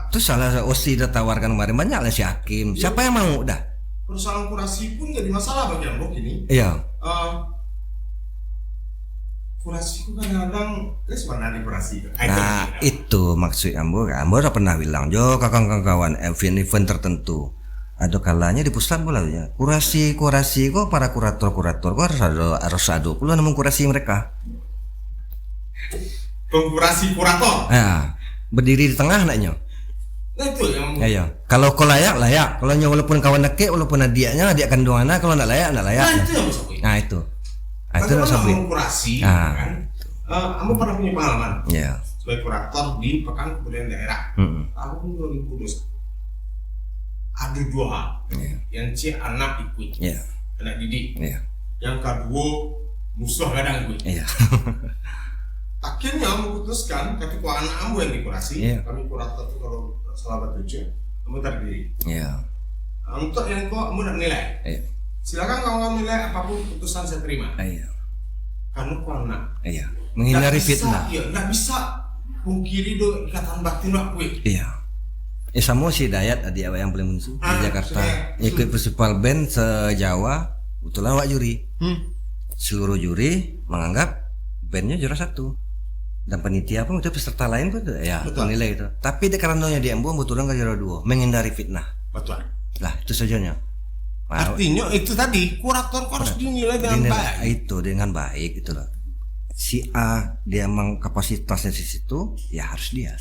Terus salah OSI udah tawarkan kemarin banyak lah si Hakim. Siapa yang mau dah? persoalan kurasi pun jadi masalah bagi Ambo ini. Iya. Kurasi itu kadang-kadang sebenarnya di kurasi. Nah itu maksud Ambo. Ambo udah pernah bilang jo kawan-kawan event tertentu. Ada kalanya di pusat pula ya. Kurasi kok para kurator kok harus ada pula namun kurasi mereka. Pengkurasi kurator. Nah, berdiri di tengah naknya. Nah itu yang Ya. Kalau kau layak. Kalau nya walaupun kawan deke walaupun adiaknya adik kandung anak kalau nak layak. Nah itu yang bisa. Nah itu. Itu Bagaimana nak sabit. mengkurasi kan? Kamu pernah punya pengalaman Ya. sebagai kurator di Pekan Kebudayaan Daerah tahun 2021. Ada 2 hal yang anak ikut, anak didik. Yang kedua musuh kadang ikut. Akhirnya memutuskan ketika anak ambu yang dikurasi, kami kurator itu kalau salah batu kamu terdiri. Untuk yang kau kamu nak nilai, silakan kamu nilai apapun keputusan saya terima. Karena kau anak. Menghindari fitnah. Iya, nggak bisa pungkiri do ikatan batin aku. Sama si Dayat adik awak yang paling musuh di Jakarta. Ikut festival band se-Jawa, kebetulan awak juri. Seluruh juri menganggap bandnya juara 1. Dan panitia pun itu peserta lain pun menilai itu. Tapi karena dia Ambo kebetulan ke juara 2, menghindari fitnah. Betul. Lah itu sajanya. Artinya itu tadi kurator harus dinilai dengan baik. Itu dengan baik itu loh. Si A dia emang kapasitasnya di situ, ya harus dia.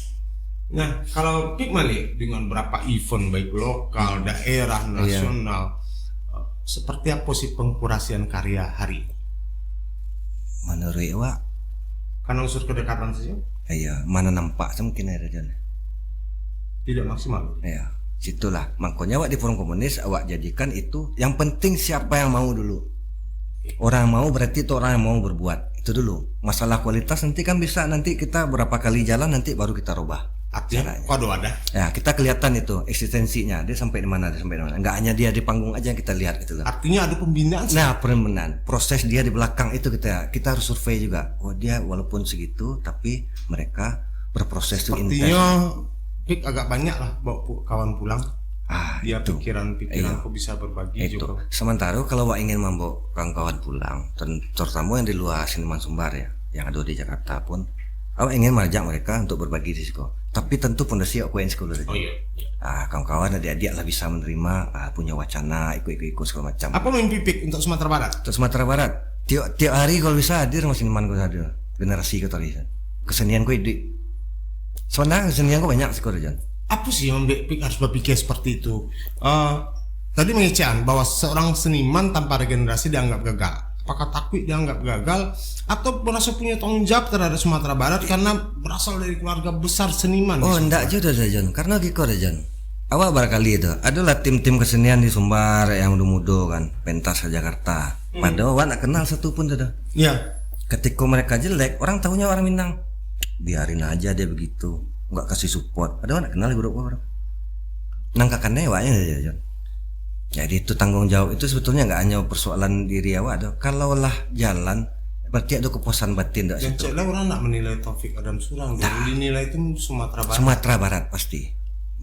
Nah, kalau Pik Malik dengan berapa event baik lokal, daerah, nasional, seperti apa sih pengkurasian karya hari? Menurut awak, Karena unsur kedekatan saja? mana nampak mungkin ada jalan. Tidak maksimal. Situlah. Makanya awak di forum komunis awak jadikan itu yang penting siapa yang mau dulu. Orang yang mau berarti itu orang yang mau berbuat. Itu dulu. Masalah kualitas nanti kan bisa nanti kita berapa kali jalan nanti baru kita rubah. Artinya kok ada? Ya kita kelihatan itu eksistensinya dia sampai di mana. Enggak hanya dia di panggung aja yang kita lihat gitu loh. Artinya ada pembinaan. Nah pembinaan proses dia di belakang itu kita harus survei juga. Oh dia walaupun segitu tapi mereka berproses itu intens. Artinya Pik agak banyak lah bawa kawan pulang. Dia itu. pikiran kok bisa berbagi itu. juga. Sementara kalau awak ingin membawa kawan-kawan pulang, terutama yang di luar Seniman Sumbar ya, yang ada di Jakarta pun, awak ingin mengajak mereka untuk berbagi risiko. Tapi tentu pondasi aku yang sekolah. Kawan-kawan adik-adik lah bisa menerima, punya wacana ikut segala macam. Apa mimpi Pik untuk Sumatera Barat? Untuk Sumatera Barat, tiap hari kalau bisa hadir mas seniman kau hadir, generasi kau tadi, kesenian kau di. Sebenarnya kesenian kau banyak sekolah John. Apa sih yang membuat Pik harus berpikir seperti itu? Tadi mengecewakan bahwa seorang seniman tanpa regenerasi dianggap gagal. Apakah takut dianggap gagal atau merasa punya tanggung jawab terhadap Sumatera Barat karena berasal dari keluarga besar seniman? Oh enggak juga John, karena gitu John. Awak barangkali itu adalah tim-tim kesenian di Sumbar yang muda kan, pentas ke Jakarta. Padahal awak nak kenal satu pun sudah. Iya. Ketika mereka jelek, orang tahunya orang Minang. Biarin aja dia begitu, nggak kasih support. Padahal nak kenal grup orang. Nangkakannya awaknya aja John. Jadi itu tanggung jawab itu sebetulnya nggak hanya persoalan diri awak, kalaulah jalan berarti ada kepuasan batin dak situ. Dan orang nak menilai Taufik Adam Surang, dinilai itu Sumatera Barat. Sumatera Barat pasti.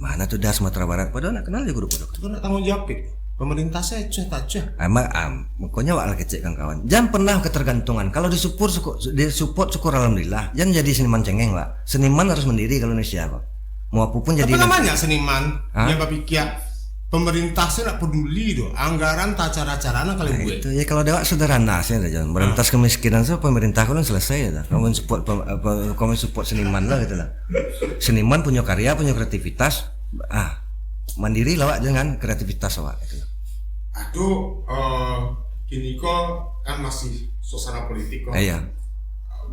Mana tuh dah Sumatera Barat? Padahal nak kenal juga grup. Itu kan tanggung jawab Pik. Pemerintah saya tak cuh. Pokoknya awak kecil kawan. Jangan pernah ketergantungan. Kalau disupport syukur alhamdulillah. Jangan jadi seniman cengeng pak. Seniman harus mendiri kalau Indonesia pak. Mau apapun jadi. Apa namanya seniman? Yang berpikir pemerintah saya tak peduli doh. Anggaran tak cara-caranya kali gue. Itu ya kalau dewa sederhana sih jangan. Berantas kemiskinan so pemerintah kalau selesai ya. Kamu support seniman lah gitu lah. Seniman punya karya, punya kreativitas. Mandiri lawak jangan kreativitas awak gitu. Aduh, kini kok kan masih suasana politik kok. Iya.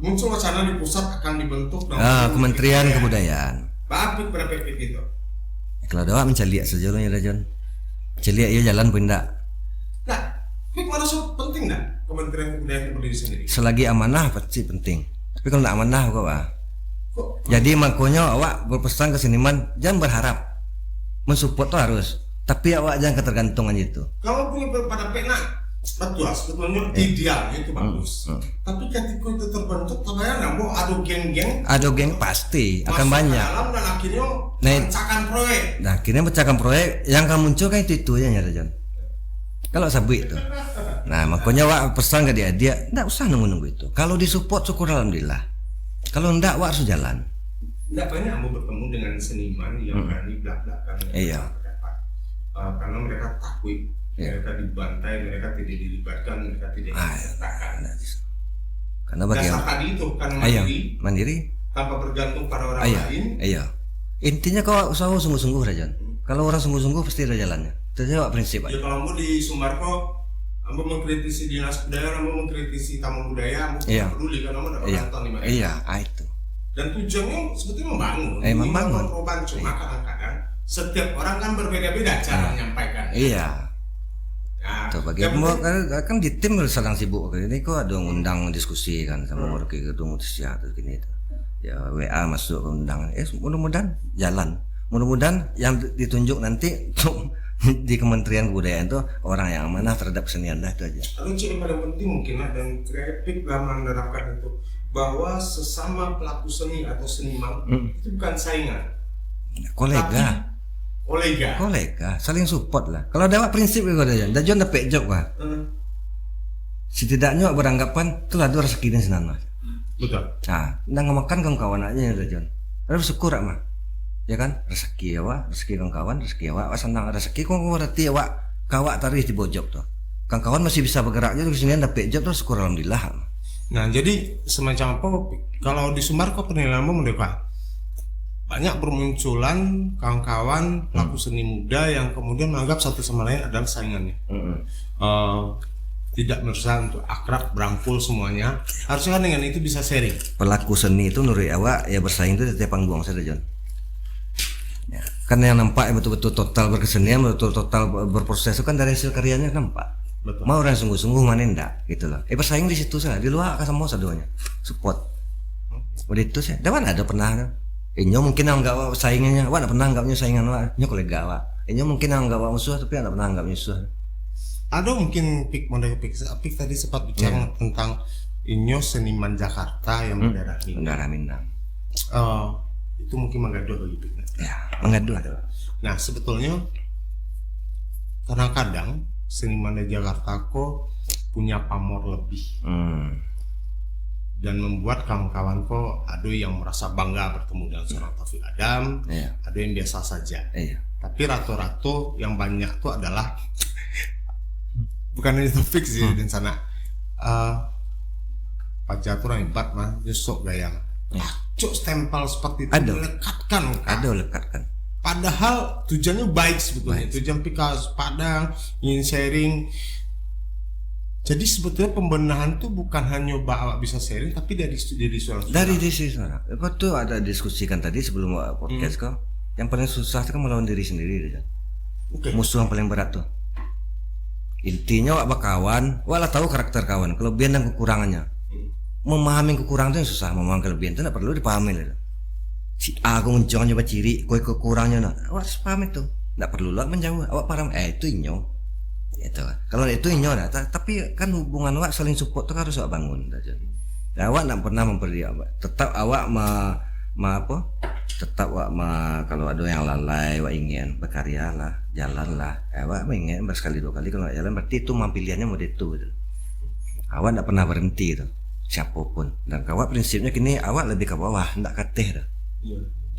muncul wacana di pusat akan dibentuk Kementerian Kebudayaan. Apik pada PP itu. Kalau ada awak menceliak saja lah ya Jon. Celiak ya jalan pun enggak. Nah, Pik mana penting enggak Kementerian Kebudayaan itu berdiri sendiri? Selagi amanah pasti penting. Tapi kalau enggak amanah kok Pak. Kok Jadi makanya awak berpesan ke seniman jangan berharap. Mensupport tuh harus. Tapi awak jangan ketergantungan itu. kalau punya pada pena betul sebetulnya idealnya itu bagus. Tapi ketika itu terbentuk terbayang nggak mau adu geng-geng Ada geng pasti akan masuk ke banyak. dalam dan akhirnya Nah, mencakan proyek. Nah, akhirnya pecahkan proyek yang akan muncul kan itu ya nyata Jon. Kalau sabit itu. Nah, makanya awak pesan ke dia enggak usah nunggu itu. Kalau disupport syukur alhamdulillah. Kalau enggak awak harus jalan. Nggak banyak mau bertemu dengan seniman yang berani belak-belakan Iya. pendapat. Karena mereka takut, mereka dibantai, mereka tidak dilibatkan, mereka tidak disertakan. Karena bagi Dasar tadi itu kan Ayo, mandiri mandiri. tanpa bergantung pada orang Iya, lain. iya. Intinya kau usaha sungguh-sungguh Rajan. Kalau orang sungguh-sungguh pasti ada jalannya. Itu aja Pak, prinsip Ya Pak. kalau mau di Sumarko, ambo mengkritisi dinas budaya, ambo mengkritisi tamu budaya, ambo Iya. tidak peduli karena ambo tidak Iya, nonton di mana. iya, itu. Dan tujuannya sebetulnya membangun. Membangun. Perubahan cuma kadang-kadang setiap orang kan berbeda-beda cara menyampaikan. Iya. Nah, Tuh bagi yang mau penting- kan di tim sedang sibuk ini kok ada undang diskusi kan sama Rocky Gedung Mutisya atau gini itu. Ya WA masuk ke undangan. Mudah-mudahan jalan. Mudah-mudahan yang ditunjuk nanti tuh di Kementerian Kebudayaan itu orang yang amanah terhadap kesenian dah itu aja. Lalu yang paling penting mungkin lah dan kreatif dalam menerapkan itu bahwa sesama pelaku seni atau seniman itu bukan saingan, Kolega, kolega. saling support lah. Kalau ada prinsip itu ada dan John dapat job lah. Setidaknya beranggapan telah ada rezeki dan senang. Betul. Nah, makan kawan-kawan aja ya John. Harus syukur mah. Ya kan, rezeki awak, rezeki kawan-kawan, rezeki awak senang rezeki kok berarti awak kawak tarik di bojok tuh. Kawan-kawan masih bisa bergerak jadi kesini dapat job terus syukur alhamdulillah. Nah jadi semacam apa? Kalau di Sumarko penilaianmu mendekat banyak bermunculan kawan-kawan pelaku seni muda yang kemudian menganggap satu sama lain adalah saingannya. Tidak berusaha untuk akrab, berangkul semuanya. Harusnya kan dengan itu bisa sharing. Pelaku seni itu menurut awak ya bersaing itu di tiap panggung saja John. Ya, karena yang nampak betul-betul total berkesenian, betul total berproses itu kan dari hasil karyanya nampak. Betul. Mau orang sungguh-sungguh mana enggak gitu loh. Bersaing di situ saja, di luar akan semua saduanya. Support. Udah itu sih. Dah ada pernah. Inyo mungkin anggap awak saingannya, awak enggak pernah anggapnya saingan awak. Inyo kolega awak. Inyo mungkin anggap awak musuh tapi enggak pernah anggap musuh. Ada mungkin Pik tadi sempat bicara tentang Inyo seniman Jakarta yang berdarah Minang. Bendara Minang. Itu mungkin menggaduh bagi Pik. Ya, mengadu ada. Nah sebetulnya kadang-kadang seniman di Jakarta kok punya pamor lebih dan membuat kawan-kawan kok ada yang merasa bangga bertemu dengan seorang Taufik Adam, Iya. ada yang biasa saja. Iya. Tapi rata-rata yang banyak tuh adalah bukan hanya Taufik sih dan sana Pak Jatuh hebat mah nyusuk gayang. Cuk stempel seperti itu Ada. melekatkan kan? Ada lekat kan. Padahal tujuannya baik sebetulnya. Tujuan Pikas Padang ingin sharing. Jadi sebetulnya pembenahan tuh bukan hanya bahwa bisa sharing, tapi dari suara-suara. Dari sisi sana. Apa tuh ada diskusikan tadi sebelum podcast kau. Yang paling susah itu kan melawan diri sendiri John. Oke. Musuh yang paling berat tuh. Intinya wak kawan, wak lah tahu karakter kawan, kelebihan dan kekurangannya. Memahami kekurangan itu yang susah, memahami kelebihan itu tidak perlu dipahami lah. Si A aku muncul coba ciri, kau kekurangnya nak, awak harus paham itu, tidak perlu lah menjauh, awak paham, itu inyo, itu. Kalau itu inyo dah, tapi kan hubungan awak saling support itu harus awak bangun, dan awak tidak pernah memperdiam, tetap awak tetap awak kalau ada yang lalai, awak ingin berkarya lah, jalan lah, awak ingin bersekali dua kali kalau jalan berarti itu pilihannya mau itu, gitu. Awak tidak pernah berhenti itu. Siapapun dan kawak prinsipnya kini awak lebih ke bawah ndak kateh dah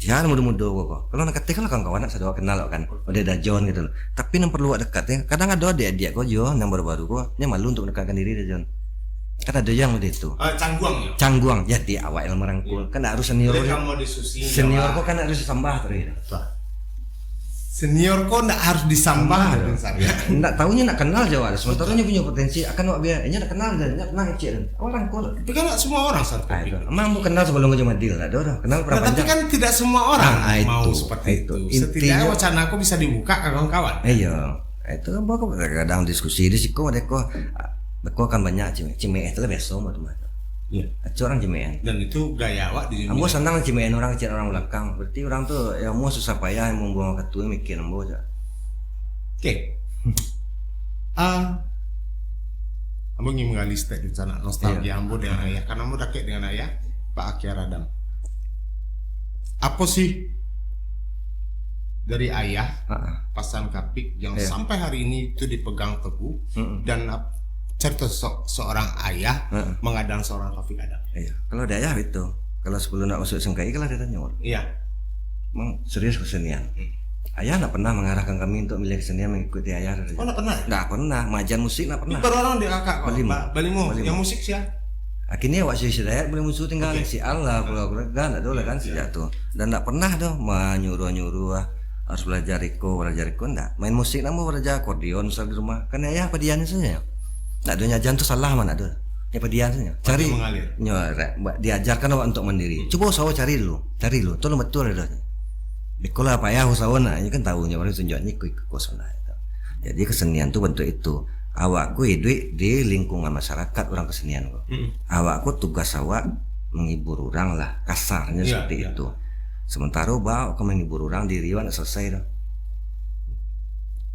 jangan mudah-mudah kok kalau nak kateh kan kawan-kawan nak sadar kenal kan udah ada John gitu loh tapi yang perlu dekat ya kadang ada adik kok Jo yang baru-baru kok yang malu untuk mendekatkan diri dah John kan ada yang udah itu cangguang jadi awak yang merangkul kan harus senior Kamu disusi senior kok kan harus tambah terus Senior kok ndak harus disambah dengan saya. Nggak tahunya nak kenal Jawa, sementara punya potensi akan wak biar, nak kenal dan nak kenal cek dan orang kok. Tapi kan nggak semua orang satu. Emang mau kenal sebelum kerja madil, ada orang kenal berapa Nah, tapi jam? kan tidak semua orang Ah, mau itu, seperti itu. itu. Setidaknya Intinya- wacana aku bisa dibuka ke kawan-kawan. Iya, itu kan bawa kadang diskusi di situ mereka akan banyak cime itu lah biasa mah tuh. Iya. Orang cimean. Dan itu gaya awak di Ambo senang cimean orang kecil orang belakang. Berarti orang tuh ya mau susah payah yang membuang waktu mikir ambo aja. Oke. Ambo ingin menggali di sana nostalgia ambo dengan ayah. Karena ambo dekat dengan ayah, Pak Aki Radam. Apa sih dari ayah Pasan Kapik yang Iya. sampai hari ini itu dipegang teguh dan cerita seorang ayah Heeh. mengadang seorang Taufik Adam. Iya. Kalau ada ayah itu, kalau sebelum nak masuk Sengkai kalau dia tanya, Iya. emang serius kesenian. Ayah nak pernah mengarahkan kami untuk milih kesenian mengikuti ayah. Oh, nggak pernah. Nggak pernah. Majan musik nggak pernah. Baru orang di kakak kok. Balimo. Balimo. Balimo. Yang musik sih ya. Akhirnya awak si dayat boleh musuh tinggal si Allah kalau kan ada lah kan sejak tuh dan nggak pernah dong menyuruh harus belajar iko ndak main musik namun belajar akordeon misal di rumah kan ayah pediannya saja nggak ada nyajan tuh salah mana ada ya pedian saja cari mengalir. diajarkan awak untuk mandiri coba usaha cari dulu tuh betul ada kalau apa ya usaha nak ini kan tahunya baru tunjuknya ikut kosong itu jadi kesenian tuh bentuk itu awakku hidup di lingkungan masyarakat orang kesenian kok. Awakku tugas awak menghibur orang lah kasarnya Iya, seperti iya. itu. Sementara bawa ke menghibur orang diri awak nak selesai dah.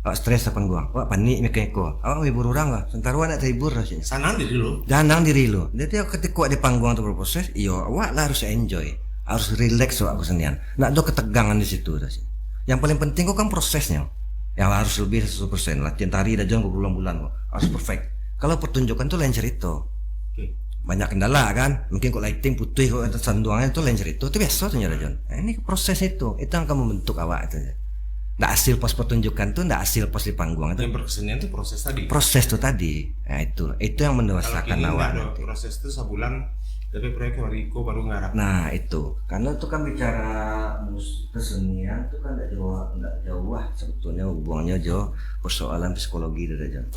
Awak stres apa gua? Awak panik mikir ko. Awak menghibur orang lah. Sementara awak nak terhibur lah sih. Sanang diri lu. Danang diri lo. Jadi ketika awak di panggung atau berproses, iyo awak lah harus enjoy, harus relax awak kesenian. Nak ada ketegangan di situ dah sih. Yang paling penting kok kan prosesnya. Yang harus lebih 100% latihan tari dan jangan berbulan-bulan kok harus perfect. Kalau pertunjukan tuh lain cerita. Oke. Banyak kendala kan, mungkin kok lighting putih kok sanduannya itu lain cerita. Itu biasa tuh nyala John. Ini proses itu yang akan membentuk awak itu. Nggak hasil pas pertunjukan tuh nggak hasil pas di panggung itu. Yang berkesenian itu proses tadi. Proses tuh tadi. Nah, itu yang mendewasakan awak. Ada proses itu sebulan tapi proyek Mariko baru ngarap. Nah itu, karena itu kan bicara kesenian itu kan nggak jauh sebetulnya hubungannya jauh persoalan psikologi dari John.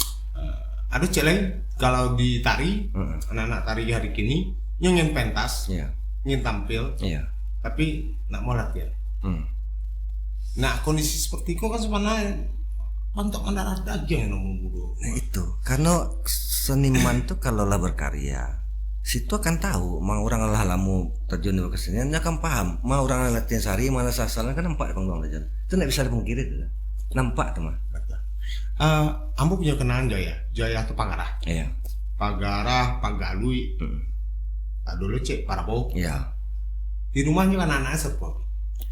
Ada celeng kalau di tari anak-anak tari hari kini ingin pentas, Iya, ingin tampil, iya. tapi nak mau latihan. Nah kondisi seperti itu kan sebenarnya pantok darah daging yang nomor bulu. Nah itu, karena seniman tuh kalau lah berkarya situ akan tahu mau orang lah lamu terjun di kesenian dia akan paham mau orang latihan sehari malah sasaran kan nampak di panggung aja itu nggak bisa dipungkiri tuh nampak tuh mah. Ambo punya kenalan Jaya atau Pagarah. Iya, Pagarah, Pagalui, dulu cek Parabo. iya. Di rumahnya kan anak-anak sepupu.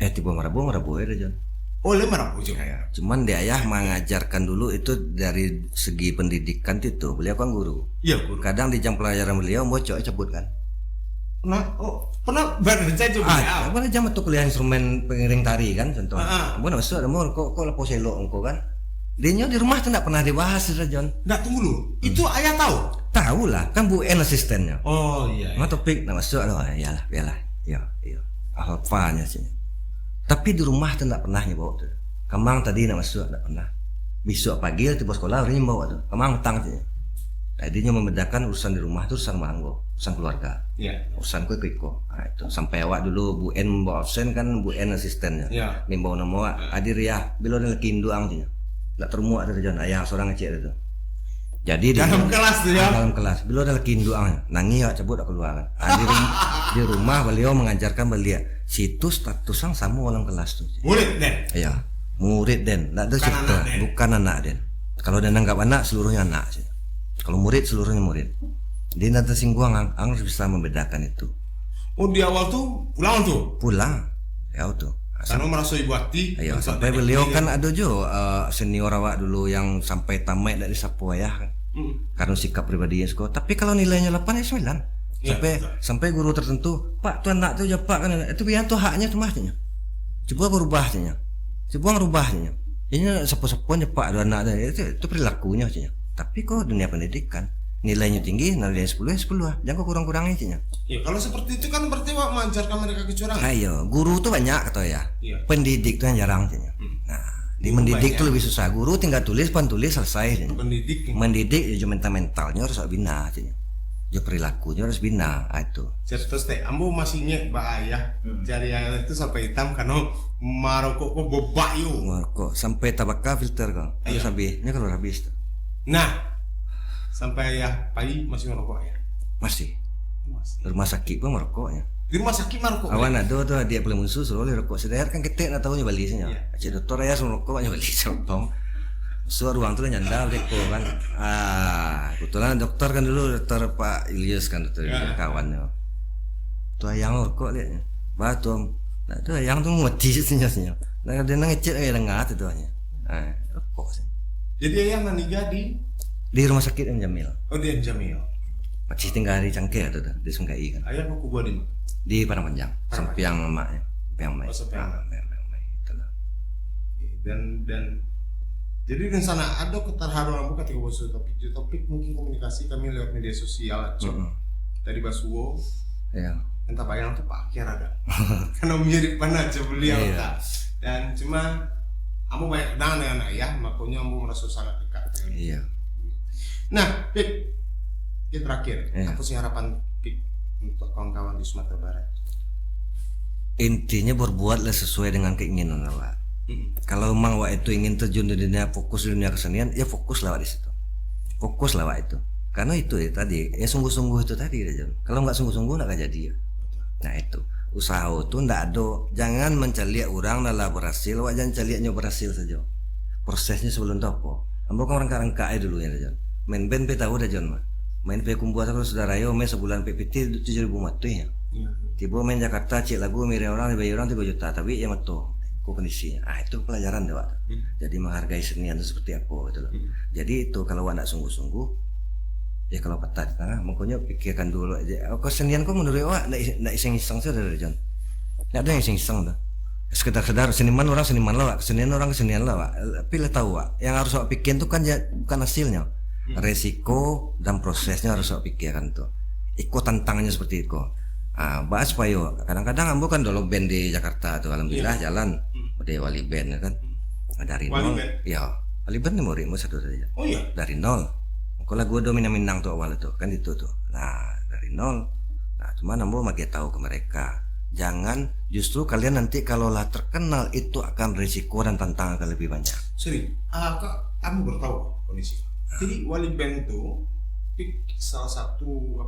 Tiba marabu ya John. Oh, le Parabo juga. Ya, cuman dia ayah mengajarkan dulu itu dari segi pendidikan itu beliau kan guru. Iya, guru. Kadang di jam pelajaran beliau bocok cabut kan. Pernah baca juga. Apa jam itu kuliah instrumen pengiring tari kan contoh. Bukan maksud ada mau kok lepo selok engko kan. Dia di rumah tuh enggak pernah dibahas itu John. Nggak tunggu dulu. Itu ayah tahu. Tahu lah, kan Bu En asistennya. Oh iya. Mah topik enggak masuk loh, iyalah. Iya. Alfanya sih. Tapi di rumah tuh enggak pernah bawa tuh. Kemang tadi enggak masuk, enggak pernah. Besok pagi tiba sekolah orangnya bawa tuh. Kemang petang sih. Tadinya membedakan urusan di rumah itu urusan manggo, urusan keluarga. Iya. Urusanku iko. Nah, itu sampai awak dulu Bu En membawa absen kan Bu En asistennya. Iya. Membawa nama awak hadir ya, bila ada kinduang sih. Enggak termuat dari John ayah seorang kecil itu. Jadi Dalam kelas tuh ya. dalam kelas bila ada kinduang nangis ya cabut keluar kan. Di rumah beliau mengajarkan beliau situ statusang sama orang kelas tuh. Murid deh. Iya, murid den, enggak ada Bukan cerita, anak, Den. bukan anak den. Kalau den anggap anak seluruhnya anak sih. Kalau murid seluruhnya murid. Dia nanti singguang harus bisa membedakan itu. Oh di awal tuh pulang tuh. Pulang ya tuh. Karena merasa ibu hati. Ayo, sampai beliau kan ada juga senior awak dulu yang sampai tamat dari sapu ayah kan. Karena sikap pribadinya sekolah. Tapi kalau nilainya 8 ya 9. Ya, Sampai guru tertentu, Pak tuh anak tuh ya Pak kan itu biar tuh haknya tuh mahnya. Coba berubahnya. Coba ngerubahnya. Ini sepuh-sepuhnya Pak ada anak itu perilakunya sih. Tapi kok dunia pendidikan nilainya tinggi, nilainya 10 ya 10 lah. Jangan kurang-kurangin sih. Ya kalau seperti itu kan berarti Wak mengajarkan mereka kecurangan. Ayo, guru tuh banyak atau ya. Iya. Pendidik tuh yang jarang sih. Nah, Di mendidik tuh lebih susah. Guru tinggal tulis, tulis selesai. Pendidik Mendidik ya mentalnya harus bina, ya perilakunya harus bina, itu. terus teh ambo masih nyek bahaya jari yang itu sampai hitam karena marokok kok bobak yo. Kok sampai tabaka filter kok. Harus habisnya kalau habis tuh. Nah sampai ya pagi masih merokok ya. Masih. Masih. Rumah sakit pun merokoknya. Di rumah sakit merokok. Awan ada tuh dia pelem musuh suruh rokok. Sedayar kan ketek nak tahunya bali sih. Cik dokter ya suruh rokok banyak bali sotong. So ruang tuh nyandal deko kan. Kebetulan dokter kan dulu dokter Pak Ilyas kan dokter kawannya. Tuh yang rokok lihatnya. Batu. Nah tuh yang tuh mati sih senyasnya. Nah dia ngecek lengat itu hanya. Rokok sih. Jadi yang maniga di rumah sakit Jamil. Oh di Jamil. Masih tinggal di Cangkir tuh di Sungkai kan. Ayah aku gua di Padang Panjang. Sampiang emaknya. Sampiang mai. Dan jadi di sana ada keterharuan bukan ketika bos topik mungkin komunikasi kami lewat media sosial dari Basuwo entah bayang tuh Pak Kiar ada karena mirip mana aja beliau tak dan cuma kamu banyak kenal dengan ayah makanya kamu merasa sangat dekat nah Pik yang terakhir apa sih harapan Pik untuk kawan-kawan di Sumatera Barat? Intinya berbuatlah sesuai dengan keinginan Pak. Kalau memang Wak itu ingin terjun di dunia fokus di dunia kesenian, ya fokuslah Wak di situ. Fokuslah Wak itu. Karena itu tadi, ya sungguh-sungguh itu tadi Jon. Kalau nggak sungguh-sungguh nggak akan jadi ya. Nah itu, usaha itu ndak ada. Jangan mencari orang dalam berhasil, Wak jangan carinya berhasil saja. Prosesnya sebelum itu apa? Ambo kan orang rangka dulu ya Jon. Main band pe tahu dah Jon mah. Main pe kumpulan kalau saudara yo main sebulan PPT 7.000 mati ya. Tiba main Jakarta cek lagu mirip orang dibayar orang 3 juta tapi ya matu. Kondisinya, itu pelajaran deh Wak. Jadi menghargai senian itu seperti apa gitu loh. Jadi itu kalau Wak nak sungguh-sungguh, ya kalau patah di tengah, makanya pikirkan dulu aja. Kesenian kok menurut Wak nak iseng-iseng saja dari Jon. Nggak ada yang iseng-iseng dah. Sekedar seniman orang seniman lah Wak, kesenian orang kesenian lah Wak. Tapi lah tahu Wak, yang harus Wak pikirin itu kan bukan hasilnya, resiko dan prosesnya harus Wak pikirkan tuh. Ikut tantangannya seperti itu. Bahas payo. Kadang-kadang ambo kan dulu band di Jakarta tuh, alhamdulillah jalan. Udah wali band ya kan. Dari nol. Ya, wali band muridmu satu saja. Oh iya. Dari nol. Kalau gua do minang tuh awal tuh kan itu tuh. Nah dari nol. Nah cuman ambo makin tahu ke mereka. Jangan justru kalian nanti kalau lah terkenal itu akan risiko dan tantangan akan lebih banyak. Sorry, kak, kamu bertahu kondisi. Jadi wali band itu salah satu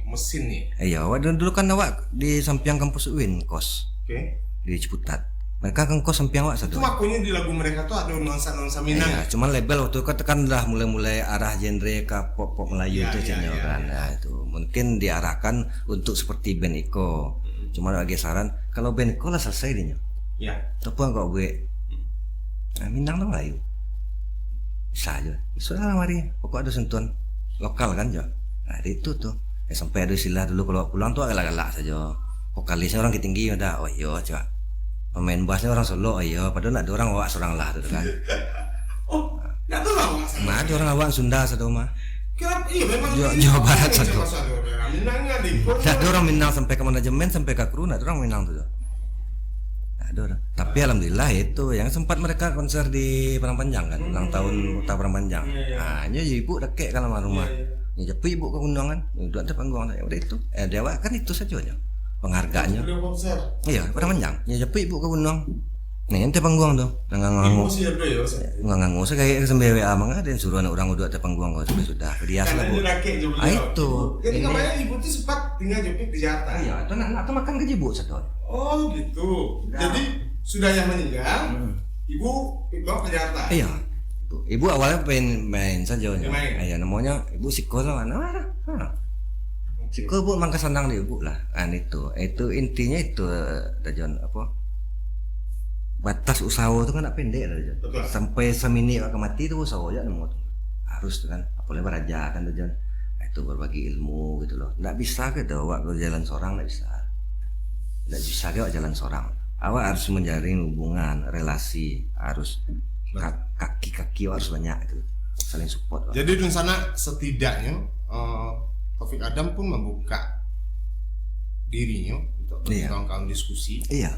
mesin nih. Iya, dulu kan Wak di samping kampus UIN kos. Oke. Di Ciputat. Mereka kan kos samping Wak satu. Itu waktunya di lagu mereka tuh ada nuansa Minang. Iya, cuman label waktu itu kan lah mulai arah genre ke pop Melayu itu kan. Nah, itu mungkin diarahkan untuk seperti band Iko. Cuma lagi saran kalau band Iko lah selesai dia. Iya. Tapi kok gue Minang tuh Melayu. Bisa aja. Sudah mari. Pokok ada sentuhan lokal kan ya. Nah itu tuh sampai ada istilah dulu kalau pulang tuh agak-agak saja. Vokalisnya orang tinggi udah oh iya coba. Pemain bassnya orang Solo oh iya padahal ada orang Wak seorang lah tuh kan. Oh, enggak tahu lah Mas. Nah, ada orang Wak Sunda satu mah. Kenapa? Iya memang Jawa Barat satu. Minangnya di. Ada orang Minang sampai ke manajemen sampai ke kru, ada orang Minang tuh. Ada orang. Tapi alhamdulillah itu yang sempat mereka konser di Padang Panjang kan, ulang tahun Kota Padang Panjang. Nya ibu dekek kalau rumah. Ya tapi ibu ke gunung kan, udah ada panggung ya udah itu. Dewa kan itu saja penghargaannya. Iya, Padang Panjang. Ya tapi ibu ke gunung. Nih ente panggung tuh, ngangangu. Ngangangu saya kayak sampai WA mangga dan suruh anak orang udah ada panggung kok sudah biasa lah bu. Itu. Jadi kabarnya ibu tuh sempat tinggal Jepit di Jakarta. Iya, atau makan gaji bu satu. Oh gitu. Jadi sudah yang meninggal, ibu pindah ke Jakarta. Iya. Ibu awalnya pengen main saja. Iya, namanya ibu Siko lah mana. Siko bu mangka sandang di ibu lah. Itu intinya itu Dajon apa? Batas usaha itu kan tak pendek Dajon. Sampai semini ke mati itu usaha aja nemu tuh. Harus kan apalagi beraja kan Dajon. Itu berbagi ilmu gitu loh. Nggak bisa gitu awak jalan seorang nggak bisa. Nggak bisa awak jalan seorang. Awak harus menjalin hubungan, relasi, harus kaki harus banyak gitu. Saling support. Jadi di sana setidaknya Taufik Adam pun membuka dirinya untuk kawan-kawan diskusi. Iya.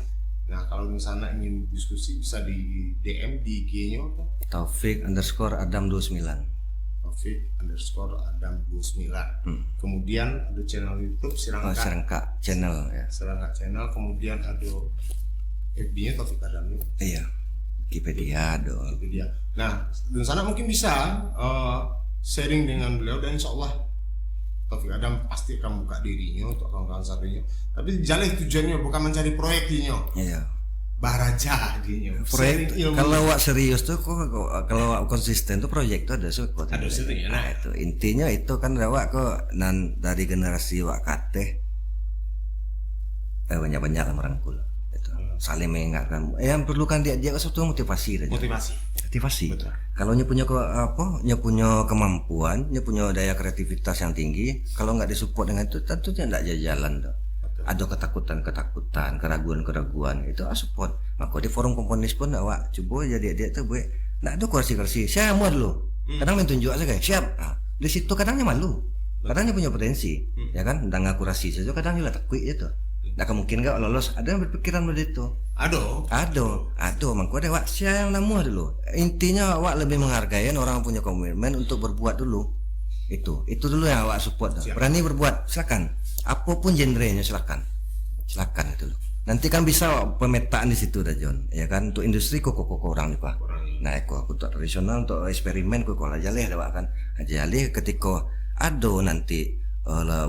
Nah kalau di sana ingin diskusi bisa di DM di IG-nya apa? Taufik_Adam29. Taufik_Adam29. Kemudian ada channel YouTube Oh, Sirangka. Serengka channel ya. Sirangka channel. Kemudian ada FB-nya Taufik Adam. Iya. Wikipedia do. Itu dia. Nah di sana mungkin bisa sharing dengan beliau dan insya Allah Taufik Adam pasti akan buka dirinya untuk kawan-kawan satunya. Tapi jalan tujuannya bukan mencari proyek dinya. Iya. Baraja dinya. Proyek Sharing ilmu. kalau wak serius tuh kalau wak konsisten tuh proyek tuh ada suku. Ada suku, ya, nah. Itu intinya itu kan wak kok dari generasi wak kate banyak-banyak merangkul itu saling mengingatkan yang perlu kan dia suatu motivasi aja. Motivasi. Betul. Kalau punya punya kemampuan, punya daya kreativitas yang tinggi, kalau nggak disupport dengan itu tentunya nggak jalan tuh. Ada ketakutan, keraguan, itu support. Maka di forum komponis pun awak coba jadi dia tuh gue nggak ada kursi. Saya mau dulu. Kadang main tunjuk aja kayak siap. Di situ kadangnya malu. Kadangnya punya potensi, ya kan? Tentang akurasi saja kadang juga takut itu. Nggak mungkin nggak lolos. Ada yang berpikiran begitu. Aduh, mangko deh wak saya yang namu dulu. Intinya wak lebih menghargai orang yang punya komitmen untuk berbuat dulu. Itu dulu yang wak support. Berani berbuat, silakan. Apapun genrenya silakan itu loh. Nanti kan bisa pemetaan di situ dah John, ya kan? Untuk industri kok orang nih pak. Nah, aku tradisional untuk eksperimen kok aja leh dah kan. Aja leh ketika ada nanti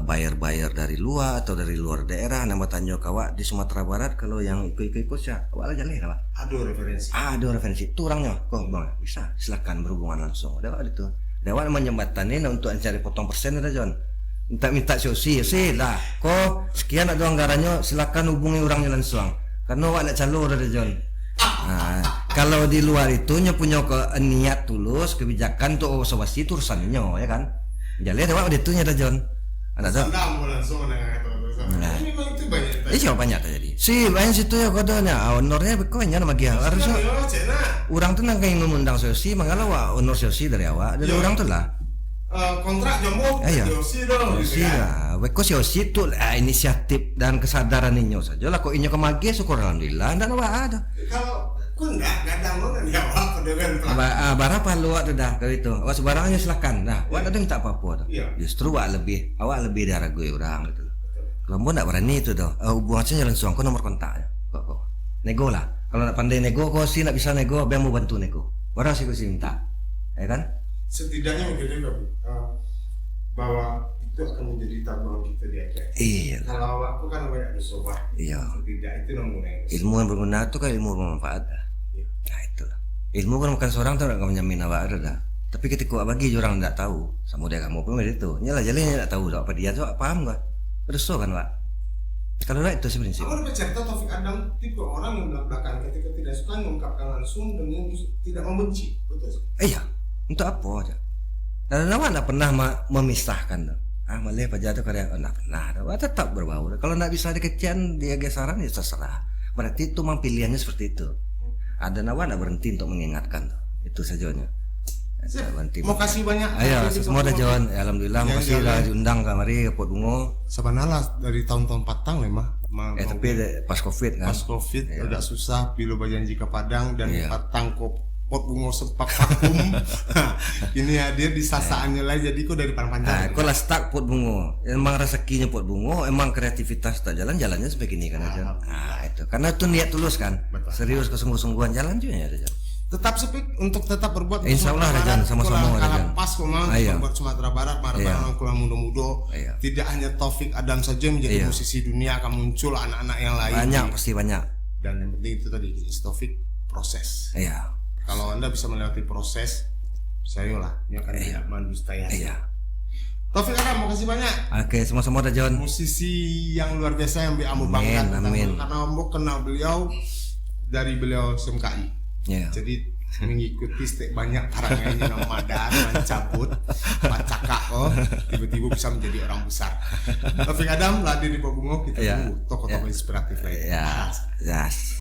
bayar dari luar atau dari luar daerah nama tanya kawak di Sumatera Barat kalau yang ikut ya awak aja leh dah pak. Ada referensi. Itu orangnya kok bang bisa silakan berhubungan langsung. Ada itu. Dewan menjembatani untuk mencari potong persen ada John. Minta sih lah kok sekian ada anggarannya silakan hubungi orangnya langsung karena wak nak calur ada John. Nah, kalau di luar itu punya niat tulus kebijakan untuk observasi itu urusannya ya kan jadi ada wak itu ada John ada tuh iya banyak jadi sih banyak situ ya kodenya honornya bekonya nama dia harusnya orang tuh nang kayak ngundang sosi mangala wak honor sosi dari awak dari orang tuh lah kontrak jombo Yosi dong Yosi lah weko Yosi itu inisiatif dan kesadaran inyo saja lah kok inyo kemagi syukur alhamdulillah dan awak ada kalau ku enggak gadang lo kan ya awak dengan berapa lu ada dah kalau itu awak sebarangnya silakan nah awak ada minta apa-apa justru awak lebih dari gue orang gitu kalau mau enggak berani itu tuh hubungan saya langsung kok nomor kontaknya kok nego lah kalau nak pandai nego kok sih nak bisa nego biar mau bantu nego orang sih minta ya kan setidaknya mungkin bahwa itu akan menjadi tabungan kita di akhir. Iya. Kalau aku kan banyak bersobat. Iya. Setidak itu nomornya. Ilmu yang berguna itu kan ilmu bermanfaat. Iya. Nah itulah. Ilmu kan bukan seorang tuh nggak menjamin awak ada dah. Tapi ketika bagi orang tidak tahu, sama dia kamu pun itu. Nyala jalannya tidak tahu apa dia tuh paham nggak? Berso kan pak. Kalau itu sebenarnya. Kamu dapat cerita Taufik Adam tipe orang yang belak-belakan ketika tidak suka mengungkapkan langsung dan tidak membenci, betul? Iya. Untuk apa aja? Dan awak tidak pernah memisahkan tuh. Malih pajak itu karya tidak pernah. Awak tetap berbau. Kalau tidak bisa dikecian dia gesaran ya terserah. Berarti itu memang pilihannya seperti itu. Ada awak tidak berhenti untuk mengingatkan tuh. Itu sajanya. Mau kasih banyak. Ayo, semua dah jawan. Alhamdulillah, makasih dah diundang kamari ke Pot Bungo. Sebenarnya dari tahun-tahun patang memang. Tapi pas COVID kan. Pas COVID agak susah. Pilu berjanji ke Padang dan patang Pot Bungo sempat vakum. Ini hadir di sasaannya lagi jadi kok dari panjang. Kok lah stuck Pot Bungo. Emang rezekinya Pot Bungo, emang kreativitas tak jalannya sebegini kan aja. Itu karena itu niat tulus kan. Betul. Serius kesungguh-sungguhan jalan juga ya aja. Tetap sepik untuk tetap berbuat. Insya Allah Rajan sama-sama Rajan. Pas komang buat Sumatera Barat, marah kurang muda-muda. Tidak hanya Taufik Adam saja menjadi musisi dunia, akan muncul anak-anak yang lain. Banyak pasti banyak. Dan yang penting itu tadi Taufik proses. Iya. Kalau Anda bisa melewati proses, saya lah, ini akan tidak mendustai. Iya. Taufik Adam, makasih banyak. Oke, sama-sama dah John. Musisi yang luar biasa yang Ambo banggakan. Amin. Karena Ambo kenal beliau dari beliau SMKI. Jadi mengikuti banyak tarangnya Ramadan, mencabut, macakak tiba-tiba bisa menjadi orang besar. Taufik Adam, hadir di Pot Bungo, kita tunggu tokoh-tokoh inspiratif lain. Yes.